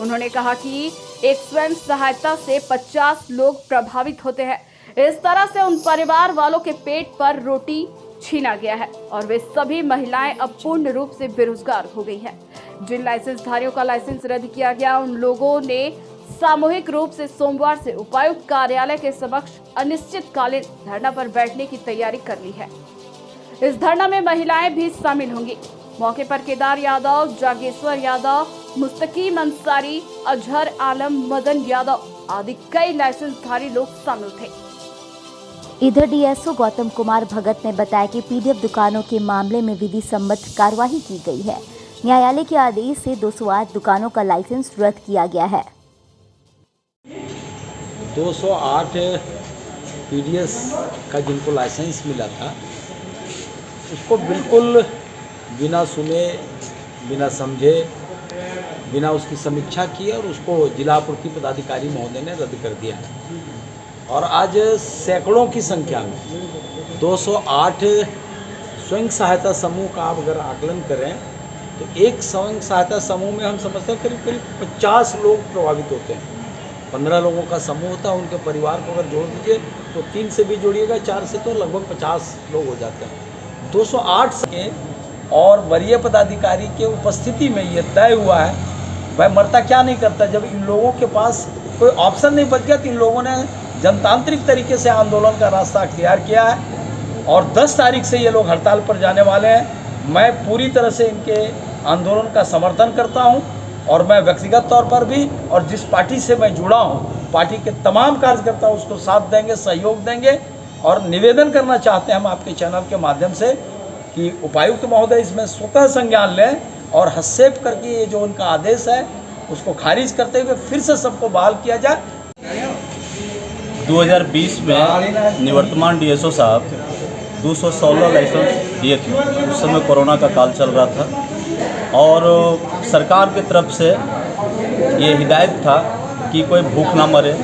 S4: उन्होंने कहा कि एक स्वयं सहायता से 50 लोग प्रभावित होते हैं। इस तरह से उन परिवार वालों के पेट पर रोटी छीना गया है और वे सभी महिलाएं अब पूर्ण रूप से बेरोजगार हो गई हैं। जिन लाइसेंस धारियों का लाइसेंस रद्द किया गया, उन लोगों ने सामूहिक रूप से सोमवार से उपायुक्त कार्यालय के समक्ष अनिश्चितकालीन धरना पर बैठने की तैयारी कर ली है। इस धरना में महिलाएं भी शामिल होंगी। मौके पर केदार यादव, जागेश्वर यादव, मुस्तकीम अंसारी, अजहर आलम, मदन यादव आदि कई लाइसेंसधारी लोग शामिल थे।
S3: इधर डीएसओ गौतम कुमार भगत ने बताया कि पीडीएफ दुकानों के मामले में विधि सम्मत कार्यवाही की गई है। न्यायालय के आदेश से 208 दुकानों का लाइसेंस रद्द किया गया है।
S15: 208 पीडीएस का जिनको लाइसेंस मिला था, उसको बिल्कुल बिना सुने, बिना समझे, बिना उसकी समीक्षा किए और उसको जिला आपूर्ति पदाधिकारी महोदय ने रद्द कर दिया है। और आज सैकड़ों की संख्या में 208 स्वयं सहायता समूह का आप अगर आकलन करें तो एक स्वयं सहायता समूह में हम समझते हैं करीब 50 लोग प्रभावित होते हैं। 15 लोगों का समूह होता है, उनके परिवार को अगर जोड़ दीजिए तो 3 से भी जोड़िएगा, 4 से तो लगभग 50 लोग हो जाते हैं। 208 के और वरीय पदाधिकारी के उपस्थिति में ये तय हुआ है। भाई मरता क्या नहीं करता, जब इन लोगों के पास कोई ऑप्शन नहीं बच गया तो इन लोगों ने जनतांत्रिक तरीके से आंदोलन का रास्ता अख्तियार किया है और 10 तारीख से ये लोग हड़ताल पर जाने वाले हैं। मैं पूरी तरह से इनके आंदोलन का समर्थन करता हूं और मैं व्यक्तिगत तौर पर भी और जिस पार्टी से मैं जुड़ा हूं, पार्टी के तमाम कार्यकर्ता उसको साथ देंगे, सहयोग देंगे। और निवेदन करना चाहते हैं हम आपके चैनल के माध्यम से कि उपायुक्त महोदय इसमें स्वतः संज्ञान लें और हस्तक्षेप करके ये जो उनका आदेश है उसको खारिज करते हुए फिर से सबको बहाल किया जाए।
S16: 2020 में निवर्तमान डीएसओ साहब 216 लाइसेंस दिए थे। उस समय कोरोना का काल चल रहा था और सरकार की तरफ से ये हिदायत था कि कोई भूख ना मरे,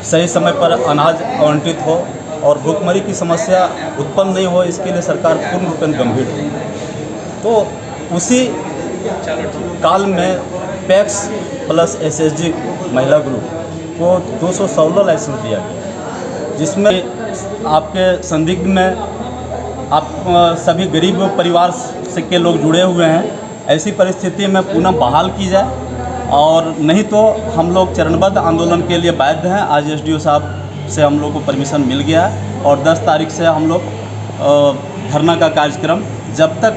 S16: सही समय पर अनाज आवंटित हो और भूखमरी की समस्या उत्पन्न नहीं हो, इसके लिए सरकार पूर्ण रूप में गंभीर थी। तो उसी काल में पैक्स प्लस एसएसजी महिला ग्रुप को 216 लाइसेंस दिया गया, जिसमें आपके संदिग्ध में आप सभी गरीब परिवार से के लोग जुड़े हुए हैं। ऐसी परिस्थिति में पुनः बहाल की जाए और नहीं तो हम लोग चरणबद्ध आंदोलन के लिए बाध्य हैं। आज एसडीओ साहब से हम लोग को परमिशन मिल गया है और 10 तारीख से हम लोग धरना का कार्यक्रम जब तक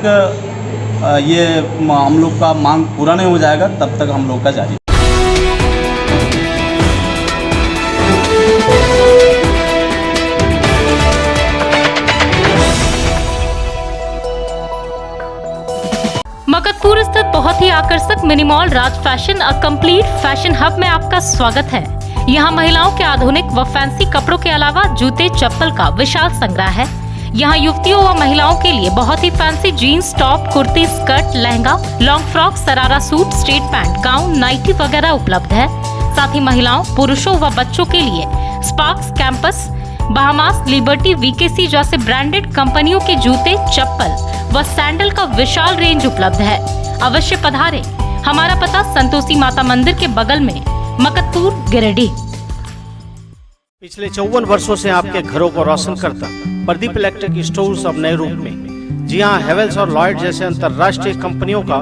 S16: ये हम लोग का मांग पूरा नहीं हो जाएगा तब तक हम लोग का जारी।
S8: मकतपुर स्थित बहुत ही आकर्षक mini mall Raj fashion a complete fashion hub में आपका स्वागत है। यहाँ महिलाओं के आधुनिक व फैंसी कपड़ों के अलावा जूते चप्पल का विशाल संग्रह है। यहाँ युवतियों व महिलाओं के लिए बहुत ही fancy jeans, top, kurti, skirt, lehenga, long frock, sharara suit, straight pant, gown, nightie वगैरह उपलब्ध है। साथ ही महिलाओं, पुरुषों व बच्चों के लिए स्पार्क्स, कैंपस, बहामास, लिबर्टी, वीकेसी जैसे ब्रांडेड कंपनियों के जूते, चप्पल व सैंडल का विशाल रेंज उपलब्ध है। अवश्य पधारें। हमारा पता संतोषी माता मंदिर के बगल में, मकतपुर, गिरिडीह।
S2: पिछले 54 वर्षों से आपके घरों को रोशन करता प्रदीप इलेक्ट्रिक स्टोर्स अब नए रूप में। जी हां, हेवेल्स और लॉयड जैसे अंतर्राष्ट्रीय कंपनियों का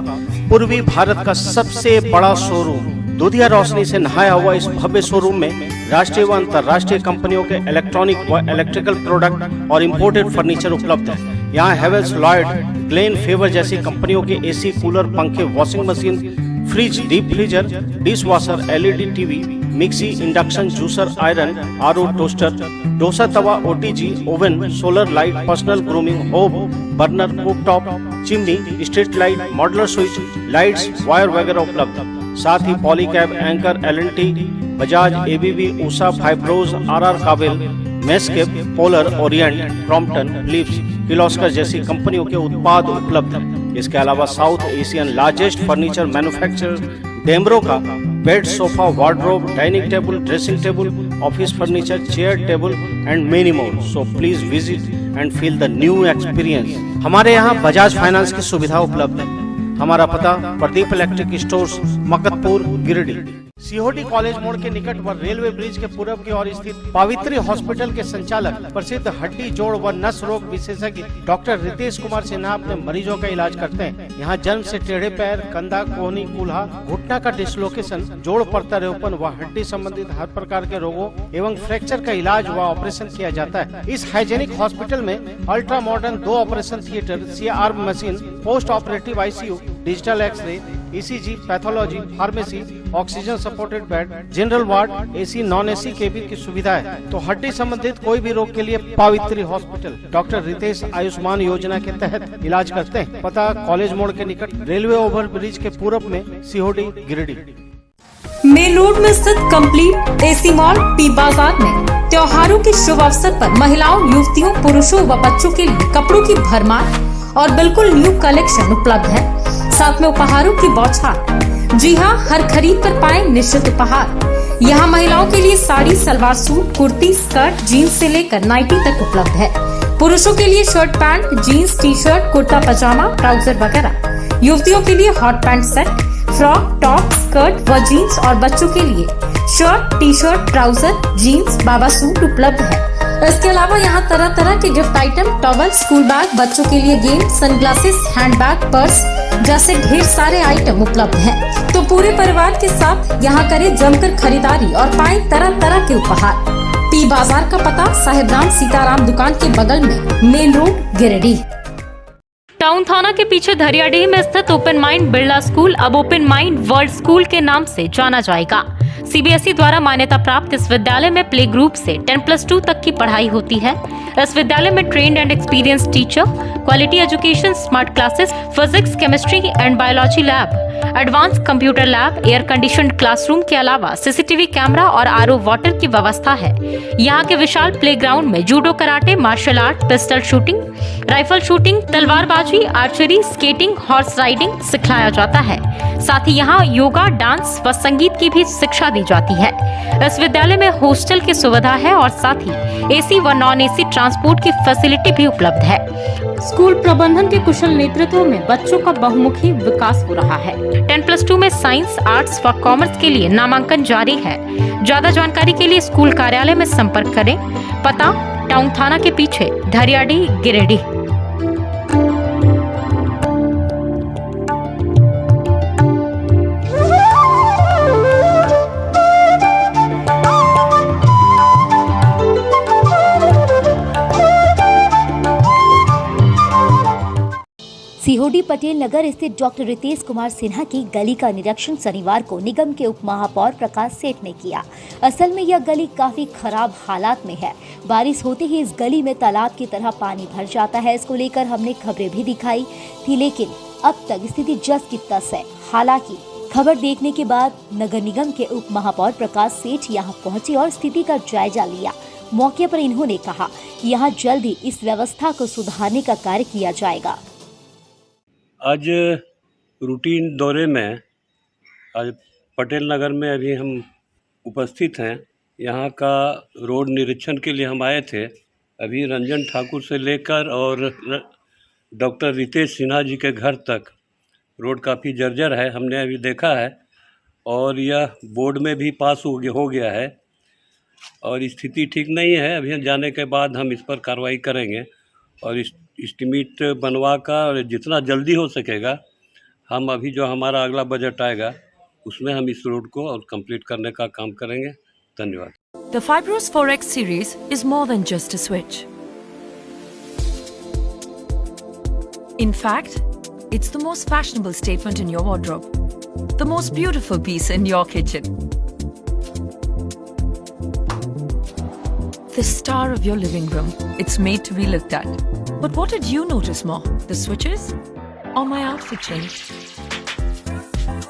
S2: पूर्वी भारत का सबसे बड़ा शोरूम। दूधिया रोशनी से नहाया हुआ इस भव्य शोरूम में राष्ट्रीय व अंतर्राष्ट्रीय कंपनियों के इलेक्ट्रॉनिक व इलेक्ट्रिकल प्रोडक्ट और इंपोर्टेड फर्नीचर उपलब्ध है। यहाँ हेवेल्स, लॉयड, ग्लेन, फेवर जैसी कंपनियों के एसी, कूलर, पंखे, washing machine, fridge, deep freezer, dish washer, LED TV, mixie, induction, juicer, iron, RO, toaster, dosa tawa, OTG, oven, solar light, personal grooming, hob, burner, cooktop, chimney, street light, modular switch, lights, wire वगैरह उपलब्ध। साथ ही Polycab, Anchor, LNT, Bajaj, ABB, Usha, Fybros, RR Kabel, मेस्केप, पोलर, ओरिएंट, क्रॉम्पटन, लिप्स, किर्लोस्कर जैसी कंपनियों के उत्पाद उपलब्ध हैं। इसके अलावा south Asian largest furniture manufacturer Damro का bed, sofa, wardrobe, dining table, dressing table, office furniture, chair table and many more. So please visit and feel the new experience. हमारे यहाँ बजाज फाइनेंस की सुविधा उपलब्ध है। हमारा पता Pradeep electric stores, Makatpur, Giridih. Sihodih college मोड़ के निकट व रेलवे ब्रिज के पूर्व की ओर स्थित पावित्री हॉस्पिटल के संचालक प्रसिद्ध हड्डी, जोड़ व नस रोग विशेषज्ञ डॉक्टर रितेश कुमार सिन्हा अपने मरीजों का इलाज करते हैं। यहाँ जन्म से टेढ़े पैर, कंधा, कोहनी, कूल्हा, घुटना का डिसलोकेशन, जोड़ प्रत्यारोपण व हड्डी संबंधित हर प्रकार के रोगों एवं फ्रैक्चर का इलाज व ऑपरेशन किया जाता है। इस हाइजेनिक हॉस्पिटल में ultra modern 2 operation theatre, CR machine, post operative ICU, digital x ray, ECG, pathology, pharmacy, oxygen supported bed, general ward, AC, non AC cabin की सुविधा है। तो हड्डी संबंधित कोई भी रोग के लिए पावित्री हॉस्पिटल डॉक्टर रितेश आयुष्मान योजना के तहत इलाज करते हैं। पता कॉलेज मोड़ के निकट रेलवे ओवर ब्रिज के पूर्व में, सीहोडी, गिरिडीह।
S8: मेन रोड में स्थित कंप्लीट AC मॉल पी बाजार में त्योहारों के शुभ अवसर पर महिलाओं, युवतियों, पुरुषों व बच्चों के लिए कपड़ों की भरमार और बिल्कुल न्यू कलेक्शन उपलब्ध है। साथ में उपहारों की बौछार। जी हाँ, हर खरीद पर पाएं निश्चित उपहार। यहाँ महिलाओं के लिए sari, salwar suit, kurti, skirt, jeans से लेकर नाइटी तक उपलब्ध है। पुरुषों के लिए shirt pant, jeans, T shirt, kurta pyjama, trouser वगैरह। युवतियों के लिए hot pant set, frock, top, skirt व जीन्स और बच्चों के लिए shirt, T shirt, trouser, jeans, baba suit उपलब्ध है। इसके अलावा यहाँ तरह तरह के gift item, towel, school bag, बच्चों के लिए गेम, सनग्लासेस, हैंडबैग, पर्स जैसे ढेर सारे आइटम उपलब्ध हैं। तो पूरे परिवार के साथ यहाँ करें जमकर खरीदारी और पाएं तरह तरह के उपहार। पी बाजार का पता साहेबराम सीताराम दुकान के बगल में, मेन रोड, गिरिडीह। टाउन थाना के पीछे धरियाडीह में स्थित ओपन माइंड बिरला स्कूल अब ओपन माइंड वर्ल्ड स्कूल के नाम से जाना जाएगा। CBSE द्वारा मान्यता प्राप्त इस विद्यालय में प्ले ग्रुप से 10+2 तक की पढ़ाई होती है। इस विद्यालय में trained and experience teacher, quality education, smart classes, physics, chemistry and biology lab, advance computer lab, air conditioned classroom के अलावा CCTV कैमरा और RO वाटर की व्यवस्था है। यहाँ के विशाल प्लेग्राउंड में judo, karate, martial art, pistol shooting, rifle shooting, तलवारबाजी, आर्चरी, स्केटिंग, हॉर्स राइडिंग सिखाया जाता है। साथ ही यहाँ योगा, डांस व संगीत की भी शिक्षा दी जाती है। इस विद्यालय में हॉस्टल की सुविधा है और साथ ही AC व नॉन AC ट्रांसपोर्ट की फैसिलिटी भी उपलब्ध है। स्कूल प्रबंधन के कुशल नेतृत्व में बच्चों का बहुमुखी विकास हो रहा है। 10+2 में साइंस, आर्ट्स व कॉमर्स के लिए नामांकन जारी है। ज्यादा जानकारी के लिए स्कूल कार्यालय में संपर्क करें। पता टाउन थाना के पीछे, धरियाडीह, गिरिडीह।
S3: सीहोडी पटेल नगर स्थित डॉक्टर रितेश कुमार सिन्हा की गली का निरीक्षण शनिवार को निगम के उप महापौर प्रकाश सेठ ने किया। असल में यह गली काफी खराब हालात में है। बारिश होते ही इस गली में तालाब की तरह पानी भर जाता है। इसको लेकर हमने खबरें भी दिखाई थी, लेकिन अब तक स्थिति जस की तस है। हालांकि खबर देखने के बाद नगर निगम के उप महापौर प्रकाश सेठ यहां पहुंचे और स्थिति का जायजा लिया। मौके पर इन्होंने कहा कि यहां जल्द ही इस व्यवस्था को सुधारने का कार्य किया जाएगा।
S17: आज रूटीन दौरे में आज पटेल नगर में अभी हम उपस्थित हैं। यहाँ का रोड निरीक्षण के लिए हम आए थे। अभी रंजन ठाकुर से लेकर और डॉक्टर रितेश सिन्हा जी के घर तक रोड काफ़ी जर्जर है, हमने अभी देखा है और यह बोर्ड में भी पास हो गया है। और स्थिति ठीक नहीं है। अभियान जाने के बाद हम इस पर कार्रवाई करेंगे और एस्टीमेट बनवा कर और जितना जल्दी हो सकेगा हम अभी जो हमारा अगला बजट आएगा उसमें हम इस रोड को और कंप्लीट करने का काम करेंगे। धन्यवाद।
S18: The Fibros 4X series is more than just a switch. In fact, it's the most fashionable statement in your wardrobe. The most beautiful piece in your kitchen. The star of your living room. It's made to be looked at. But what did you notice more? The switches? Or my outfit change?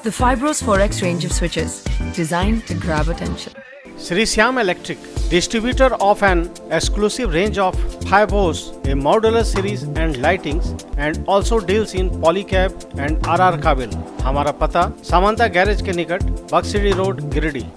S18: The Fibros 4X range of switches. Designed to grab attention.
S2: Sri Syam Electric, distributor of an exclusive range of Fibros, a modular series and lightings, and also deals in polycab and RR काबिल। हमारा पता सामंता गैरेज के निकट बक्सिडी रोड गिरिडीह।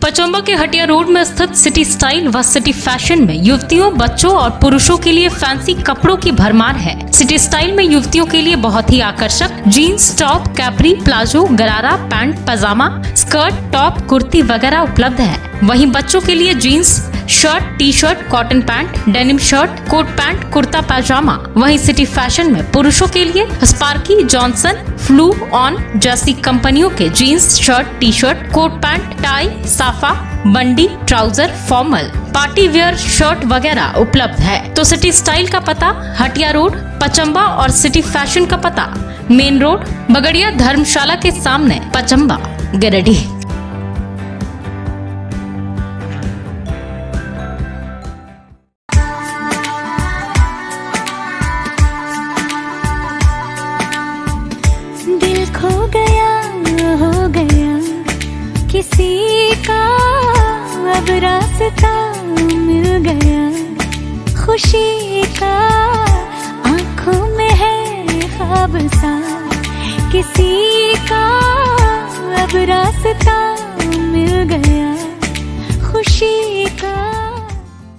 S8: पचम्बा के हटिया रोड में स्थित सिटी स्टाइल व सिटी फैशन में युवतियों, बच्चों और पुरुषों के लिए फैंसी कपड़ों की भरमार है। सिटी स्टाइल में युवतियों के लिए बहुत ही आकर्षक jeans, top, capri, palazzo, gharara, pant, pyjama, skirt, top, kurti वगैरह उपलब्ध है। वहीं बच्चों के लिए jeans, shirt, T shirt, cotton pant, denim shirt, coat pant, kurta pyjama. वहीं सिटी फैशन में पुरुषों के लिए स्पार्की, जॉनसन, फ्लू ऑन जैसी कंपनियों के jeans, shirt, T shirt, coat pant, tie, साफा, बंडी, trouser, formal, party wear shirt वगैरह उपलब्ध है। तो सिटी स्टाइल का पता हटिया रोड पचम्बा और सिटी फैशन का पता मेन रोड बगड़िया धर्मशाला के सामने पचम्बा गिरिडीह।
S19: दिल खो गया हो गया किसी का, अब रास्ता मिल गया खुशी का, आँखों में है ख्वाब सा किसी का, अब रास्ता मिल गया खुशी का।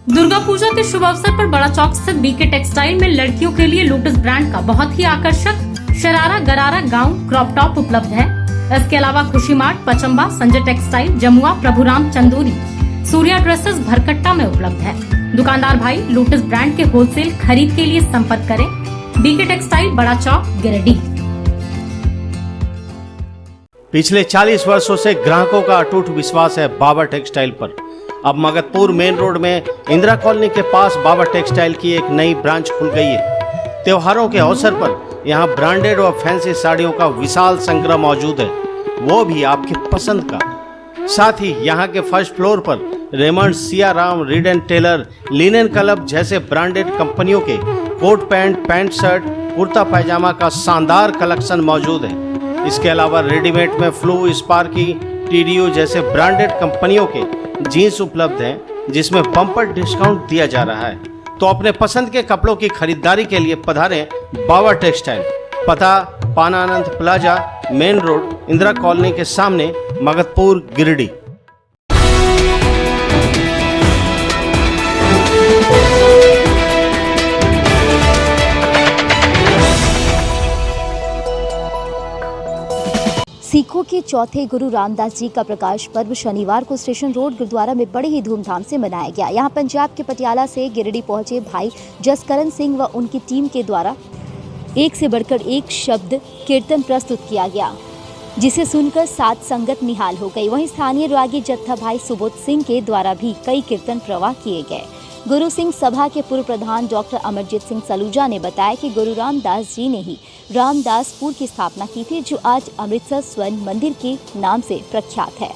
S8: दुर्गा पूजा के शुभ अवसर पर बड़ा चौक स्थित बीके टेक्सटाइल में लड़कियों के लिए लोटस ब्रांड का बहुत ही आकर्षक शरारा, गरारा, गाउन, क्रॉप टॉप उपलब्ध है। इसके अलावा Khushi mart, Pachamba, Sanjay textile, Jamua, Prabhuram Chanduri, Surya dresses Bharkatta में उपलब्ध है। दुकानदार भाई लोटस ब्रांड के होलसेल खरीद के लिए संपर्क करें। बीके टेक्सटाइल, बड़ा चौक, गिरिडीह।
S2: पिछले 40 वर्षों से ग्राहकों का अटूट विश्वास है बाबा टेक्सटाइल पर। अब मगधपुर मेन रोड में इंदिरा कॉलोनी के पास बाबा टेक्सटाइल की एक नई ब्रांच खुल गई है। त्योहारों के अवसर पर यहाँ ब्रांडेड और फैंसी साड़ियों का विशाल संग्रह मौजूद है, वो भी आपकी पसंद का। साथ ही यहाँ के फर्स्ट फ्लोर पर Raymond, Siyaram, Reid and Taylor, linen club जैसे ब्रांडेड कंपनियों के coat pant, pant shirt, kurta pyjama का शानदार कलेक्शन मौजूद है। इसके अलावा रेडीमेड में फ्लू, स्पार्की, टीडीओ जैसे ब्रांडेड कंपनियों के जीन्स उपलब्ध हैं, जिसमें बम्पर डिस्काउंट दिया जा रहा है। तो अपने पसंद के कपड़ों की खरीदारी के लिए पधारें बाबा टेक्सटाइल। पता Pananand plaza, main road, Indira colony के सामने, मगधपुर, गिरिडीह।
S3: सिखों के चौथे गुरु रामदास जी का प्रकाश पर्व शनिवार को स्टेशन रोड गुरुद्वारा में बड़े ही धूमधाम से मनाया गया। यहाँ पंजाब के पटियाला से गिरिडीह पहुंचे भाई जसकरण सिंह व उनकी टीम के द्वारा एक से बढ़कर एक शब्द कीर्तन प्रस्तुत किया गया, जिसे सुनकर साध संगत निहाल हो गई। वहीं स्थानीय रागी जत्था भाई सुबोध सिंह के द्वारा भी कई कीर्तन प्रवाह किए गए। गुरु सिंह सभा के पूर्व प्रधान डॉक्टर अमरजीत सिंह सलूजा ने बताया कि गुरु रामदास जी ने ही रामदासपुर की स्थापना की थी, जो आज अमृतसर स्वर्ण मंदिर के नाम से प्रख्यात है।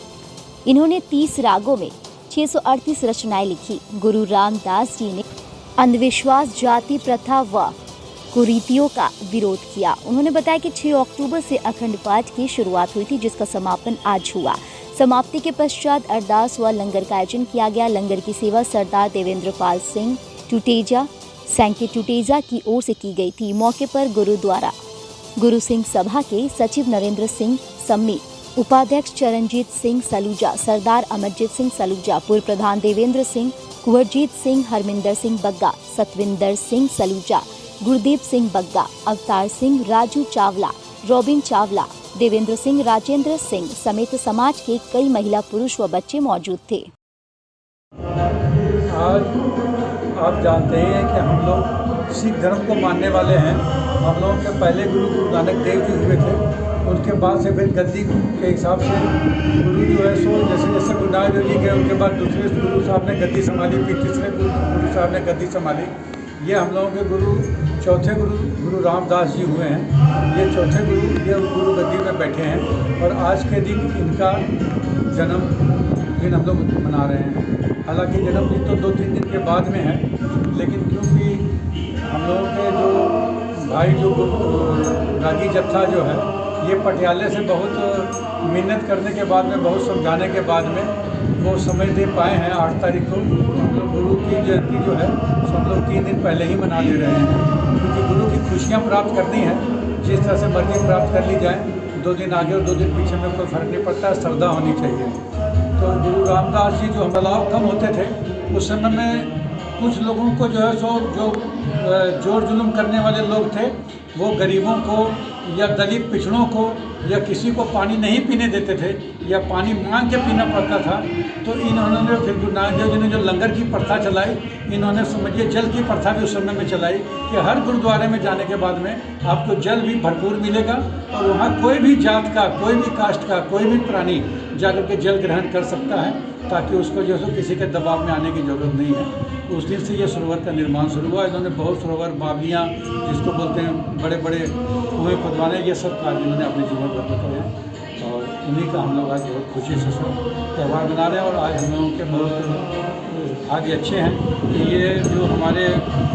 S3: इन्होंने 30 रागों में 638 रचनाएं लिखी। गुरु रामदास जी ने अंधविश्वास, जाति प्रथा व कुरीतियों का विरोध किया। उन्होंने बताया कि 6 अक्टूबर से अखंड पाठ की शुरुआत हुई थी, जिसका समापन आज हुआ। समाप्ति के पश्चात अरदास व लंगर का आयोजन किया गया। लंगर की सेवा सरदार देवेंद्र पाल सिंह टुटेजा, सैंके टुटेजा की ओर से की गई थी। मौके पर गुरुद्वारा गुरु सिंह सभा के सचिव नरेंद्र सिंह सम्मी, उपाध्यक्ष चरणजीत सिंह सलूजा, सरदार अमरजीत सिंह सलूजा, पूर्व प्रधान देवेंद्र सिंह, कुंवरजीत सिंह, हरमिंदर सिंह बग्गा, सतविंदर सिंह सलूजा, गुरदीप सिंह बग्गा, अवतार सिंह, राजू चावला, रॉबिन चावला, देवेंद्र सिंह, राजेंद्र सिंह समेत समाज के कई महिला, पुरुष व बच्चे मौजूद थे।
S20: आज आप जानते ही हैं कि हम लोग सिख धर्म को मानने वाले हैं। हम लोगों के पहले गुरु नानक देव जी हुए थे, उनके बाद से फिर गद्दी के हिसाब से गुरु जो है सो जैसे जैसे गुरु नानक देव जी गए उनके बाद दूसरे गुरु साहब ने गद्दी संभाली, फिर तीसरे गुरु साहब ने गद्दी संभाली। ये हम लोगों के गुरु चौथे गुरु रामदास जी हुए हैं। ये चौथे गुरु गद्दी में बैठे हैं और आज के दिन इनका जन्मदिन हम लोग मना रहे हैं। हालांकि जन्मदिन तो 2-3 दिन के बाद में है, लेकिन क्योंकि हम लोगों के जो भाई जो रागी जत्था जो है ये पटियाले से बहुत मिन्नत करने के बाद में, बहुत समझाने के बाद में वो समय दे पाए हैं। 8 तारीख को हम लोग गुरु की जयंती जो है सब लोग 3 दिन पहले ही मना ले रहे हैं, क्योंकि गुरु की खुशियाँ प्राप्त करनी है। जिस तरह से मर्जी प्राप्त कर ली जाए, 2 दिन आगे और 2 दिन पीछे में कोई फ़र्क नहीं पड़ता है, श्रद्धा होनी चाहिए। तो गुरु रामदास जी जो बदलाव कम होते थे उस समय में कुछ लोगों को जो है सो जो जोर जुलूम करने वाले लोग थे वो गरीबों को या दलित पिछड़ों को या किसी को पानी नहीं पीने देते थे या पानी मांग के पीना पड़ता था। तो इन्होंने फिर गुरु नानक देव जी ने जो लंगर की प्रथा चलाई, इन्होंने समझिए जल की प्रथा भी उस समय में चलाई कि हर गुरुद्वारे में जाने के बाद में आपको जल भी भरपूर मिलेगा और वहाँ कोई भी जात का, कोई भी कास्ट का, कोई भी प्राणी जाकर के जल ग्रहण कर सकता है, ताकि उसको जो है किसी के दबाव में आने की ज़रूरत नहीं है। उस दिन से ये सरोवर का निर्माण शुरू हुआ। इन्होंने बहुत सरोवर, बावलियाँ जिसको बोलते हैं, बड़े बड़े कुएँ खुदवाने, ये सब कार्य इन्होंने अपने जीवन भर में करे हैं और उन्हीं का हम लोग आज बहुत खुशी से त्यौहार मना रहे हैं। और आज हम लोगों के बहुत भाग्य अच्छे हैं कि ये जो हमारे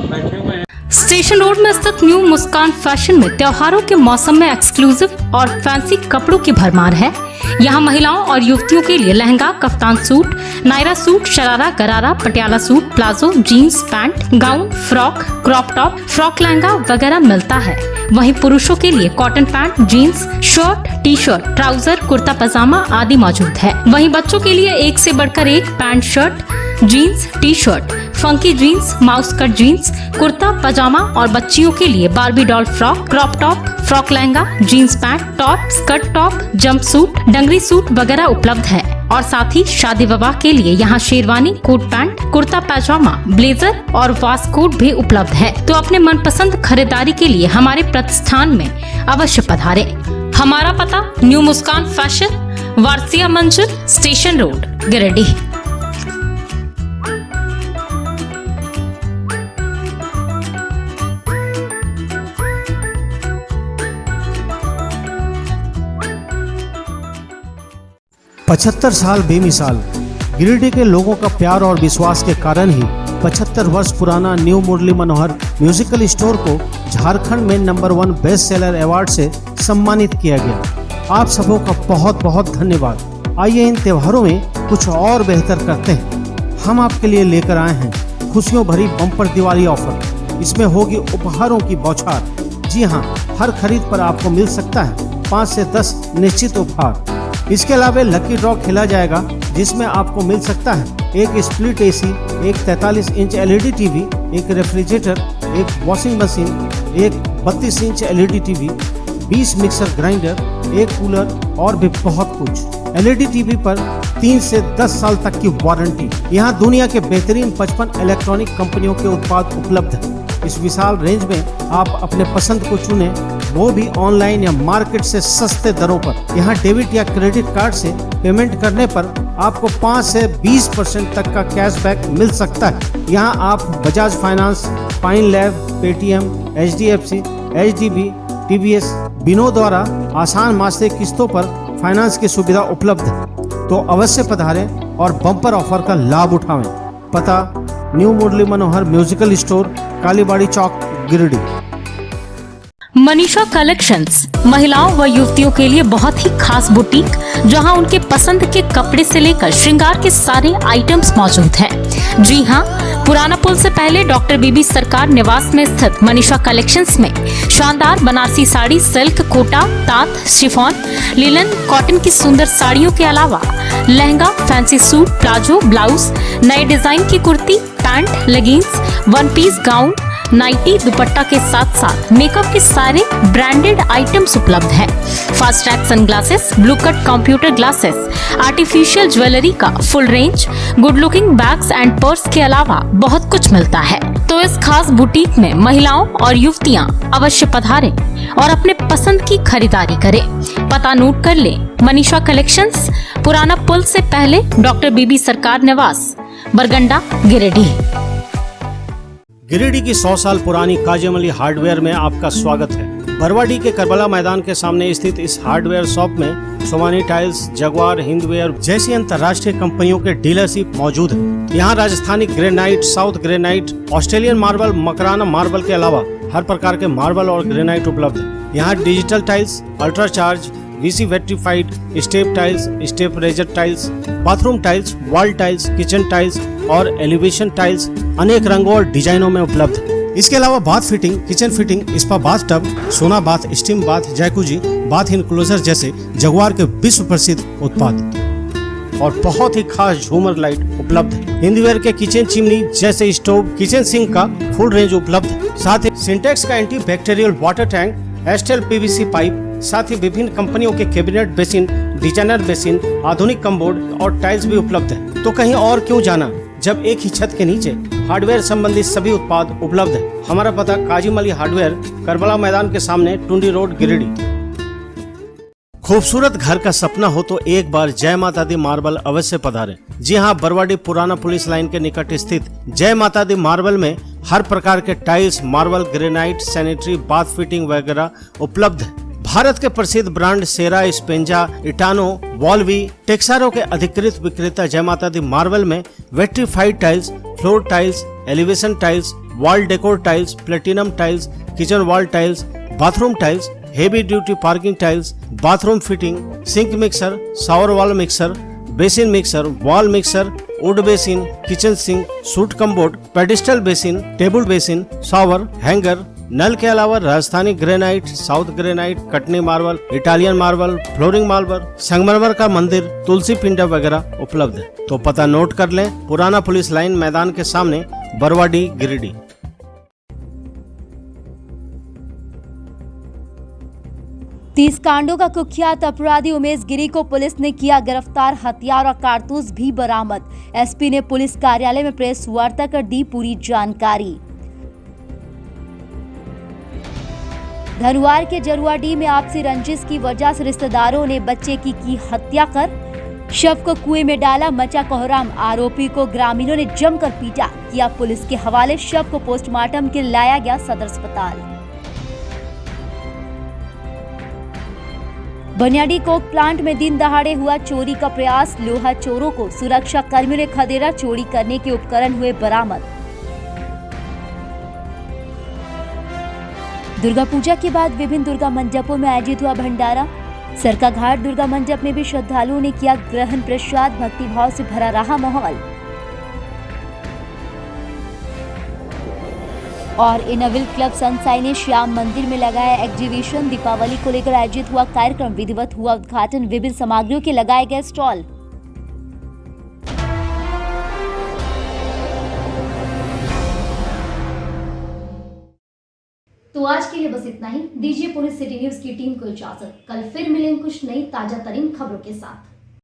S20: बैठे हुए हैं।
S8: स्टेशन रोड में स्थित न्यू मुस्कान फैशन में त्योहारों के मौसम में एक्सक्लूसिव और फैंसी कपड़ों की भरमार है। यहाँ महिलाओं और युवतियों के लिए lehenga, kaftan suit, Naira suit, sharara, gharara, Patiala suit, palazzo, jeans, pant, gown, frock, crop top, frock lehenga वगैरह मिलता है। वहीं पुरुषों के लिए cotton pant, jeans, shirt, T shirt, trouser, kurta pyjama आदि मौजूद है। वहीं बच्चों के लिए एक से बढ़कर एक pant, shirt, jeans, T shirt, funky jeans, mouse cut jeans, kurta pyjama और बच्चियों के लिए Barbie doll frock, crop top, frock lehenga, jeans pant, top, skirt top, jumpsuit, dungaree suit वगैरह उपलब्ध है। और साथ ही शादी विवाह के लिए यहाँ शेरवानी, कोट पैंट, कुर्ता पैजामा, ब्लेजर और वास्कोट भी उपलब्ध है। तो अपने मनपसंद खरीदारी के लिए हमारे प्रतिष्ठान में अवश्य पधारें। हमारा पता न्यू मुस्कान फैशन, वारसिया मंजिल, स्टेशन रोड, गिरिडीह।
S2: पचहत्तर साल बेमिसाल। गिरिडीह के लोगों का प्यार और विश्वास के कारण ही 75 वर्ष पुराना new Murli Manohar musical store को झारखंड में नंबर 1 बेस्ट सेलर अवार्ड से सम्मानित किया गया। आप सबों का बहुत बहुत धन्यवाद। आइए इन त्योहारों में कुछ और बेहतर करते हैं। हम आपके लिए लेकर आए हैं खुशियों भरी बम्पर दिवाली ऑफर। इसमें होगी उपहारों की बौछार। जी हाँ, हर खरीद पर आपको मिल सकता है 5 से 10 निश्चित उपहार। इसके अलावा लकी ड्रॉ खेला जाएगा, जिसमें आपको मिल सकता है एक स्प्लिट एसी, एक 43 इंच LED टीवी, एक रेफ्रिजरेटर, एक वॉशिंग मशीन, एक 32 inch LED TV, 20 mixer grinder, एक कूलर और भी बहुत कुछ। LED टीवी पर 3 से 10 साल तक की वारंटी। यहाँ दुनिया के बेहतरीन 55 इलेक्ट्रॉनिक कंपनियों के उत्पाद उपलब्ध हैं। इस विशाल रेंज में आप अपने पसंद को चुनें, वो भी ऑनलाइन या मार्केट से सस्ते दरों पर। यहाँ डेबिट या क्रेडिट कार्ड से पेमेंट करने पर आपको 5 से 20% तक का कैशबैक मिल सकता है। यहाँ आप Bajaj finance, pine lab, Paytm, HDFC, HDB, TVS, बिनो द्वारा आसान मासिक किस्तों पर फाइनेंस की सुविधा उपलब्ध है। तो अवश्य पधारें और बम्पर ऑफर का लाभ उठाएं। पता new Murli Manohar musical store, Kalibari चौक, गिरिडीह।
S8: मनीषा कलेक्शंस महिलाओं व युवतियों के लिए बहुत ही खास बुटीक, जहां उनके पसंद के कपड़े से लेकर श्रृंगार के सारे आइटम्स मौजूद हैं। जी हां, पुराना पुल से पहले डॉक्टर बीबी सरकार निवास में स्थित मनीषा कलेक्शंस में शानदार बनारसी साड़ी, सिल्क, कोटा, तात, शिफॉन, लिनन, कॉटन की सुंदर साड़ियों के अलावा lehenga, fancy suit, palazzo, blouse, नए डिजाइन की kurti, pant, leggings, one piece gown, nightie, dupatta के साथ साथ मेकअप के सारे ब्रांडेड आइटम्स उपलब्ध हैं। Fastrack sunglasses, blue cut computer glasses, artificial jewellery का full range, good looking bags and purse के अलावा बहुत कुछ मिलता है। तो इस खास बुटीक में महिलाओं और युवतियां अवश्य पधारें और अपने पसंद की खरीदारी करें। पता नोट कर लें, मनीषा कलेक्शंस, पुराना पुल से पहले, डॉक्टर बीबी सरकार निवास, बरगंडा, गिरिडीह।
S2: गिरिडीह की 100 साल पुरानी काजिम अली हार्डवेयर में आपका स्वागत है। बरवाडी के करबला मैदान के सामने स्थित इस हार्डवेयर शॉप में सोमानी टाइल्स, जगुआर, हिंदवेयर जैसी अंतर्राष्ट्रीय कंपनियों के डीलरशिप मौजूद है। यहाँ Rajasthani granite, south granite, Australian marble, Makrana marble के अलावा हर प्रकार के मार्बल और ग्रेनाइट उपलब्ध है। यहाँ digital tiles, ultra charge, VC vitrified, step tiles, step riser tiles, bathroom tiles, wall tiles, kitchen tiles और एलिवेशन टाइल्स अनेक रंगों और डिजाइनों में उपलब्ध है। इसके अलावा bath fitting, kitchen fitting, spa bath tub, sauna bath, steam bath, jacuzzi, bath enclosure जैसे जगुआर के विश्व प्रसिद्ध उत्पाद और बहुत ही खास झूमर लाइट उपलब्ध है। हिंदवेयर के किचन चिमनी जैसे स्टोव, किचन सिंक का फुल रेंज उपलब्ध है। साथ ही सिंटेक्स का एंटी बैक्टीरियल वाटर टैंक, एस्टेल PVC पाइप, साथ ही विभिन्न कंपनियों के कैबिनेट बेसिन, डिजाइनर बेसिन, आधुनिक कमबोर्ड और टाइल्स भी उपलब्ध है। तो कहीं और क्यों जाना, जब एक ही छत के नीचे हार्डवेयर संबंधित सभी उत्पाद उपलब्ध है। हमारा पता काजिम अली हार्डवेयर, करबला मैदान के सामने, टुंडी रोड, गिरिडीह। खूबसूरत घर का सपना हो तो एक बार जय माता दी मार्बल अवश्य पधारें। जी हाँ, बरवाडी पुराना पुलिस लाइन के निकट स्थित जय माता दी मार्बल में हर प्रकार के tiles, marble, granite, sanitary, bath fitting वगैरह उपलब्ध है। भारत के प्रसिद्ध ब्रांड सेरा, स्पेंजा, इटानो, वॉल्वी, टेक्सारो के अधिकृत विक्रेता जय माता दी मार्बल में vitrified tiles, floor tiles, elevation tiles, wall decor tiles, platinum tiles, kitchen wall tiles, bathroom tiles, heavy duty parking tiles, bathroom fitting, sink mixer, shower wall mixer, basin mixer, wall mixer, wood basin, kitchen sink, suit cupboard, pedestal basin, table basin, shower, hanger, नल के अलावा Rajasthani granite, south granite, Katni marble, Italian marble, flooring marble, संगमरमर का मंदिर, तुलसी पिंडा वगैरह उपलब्ध है। तो पता नोट कर लें, पुराना पुलिस लाइन मैदान के सामने, बरवाडी, गिरिडीह।
S3: 30 कांडों का कुख्यात अपराधी उमेश गिरी को पुलिस ने किया गिरफ्तार, हथियार और कारतूस भी बरामद। एसपी ने पुलिस कार्यालय में प्रेस वार्ता कर दी पूरी जानकारी। धनवार के जरुआडीह में आपसी रंजिश की वजह से रिश्तेदारों ने बच्चे की हत्या कर शव को कुएं में डाला, मचा कोहराम। आरोपी को ग्रामीणों ने जमकर पीटा, किया पुलिस के हवाले। शव को पोस्टमार्टम के लिए लाया गया सदर अस्पताल। बनियाडी कोक प्लांट में दिन दहाड़े हुआ चोरी का प्रयास, लोहा चोरों को सुरक्षा कर्मियों ने खदेड़ा, चोरी करने के उपकरण हुए बरामद। दुर्गा पूजा के बाद विभिन्न दुर्गा मंडपों में आयोजित हुआ भंडारा। सरका घाट दुर्गा मंडप में भी श्रद्धालुओं ने किया ग्रहण प्रसाद, भक्तिभाव से भरा रहा माहौल। और इनविल क्लब सनसाई ने श्याम मंदिर में लगाया एग्जीबिशन। दीपावली को लेकर आयोजित हुआ कार्यक्रम, विधिवत हुआ उद्घाटन, विभिन्न सामग्रियों के लगाए गए स्टॉल।
S1: तो आज के लिए बस इतना ही। दीजिए पुलिस सिटी न्यूज की टीम को इजाजत। कल फिर मिलेंगे कुछ नई ताजा तरीन खबरों के साथ।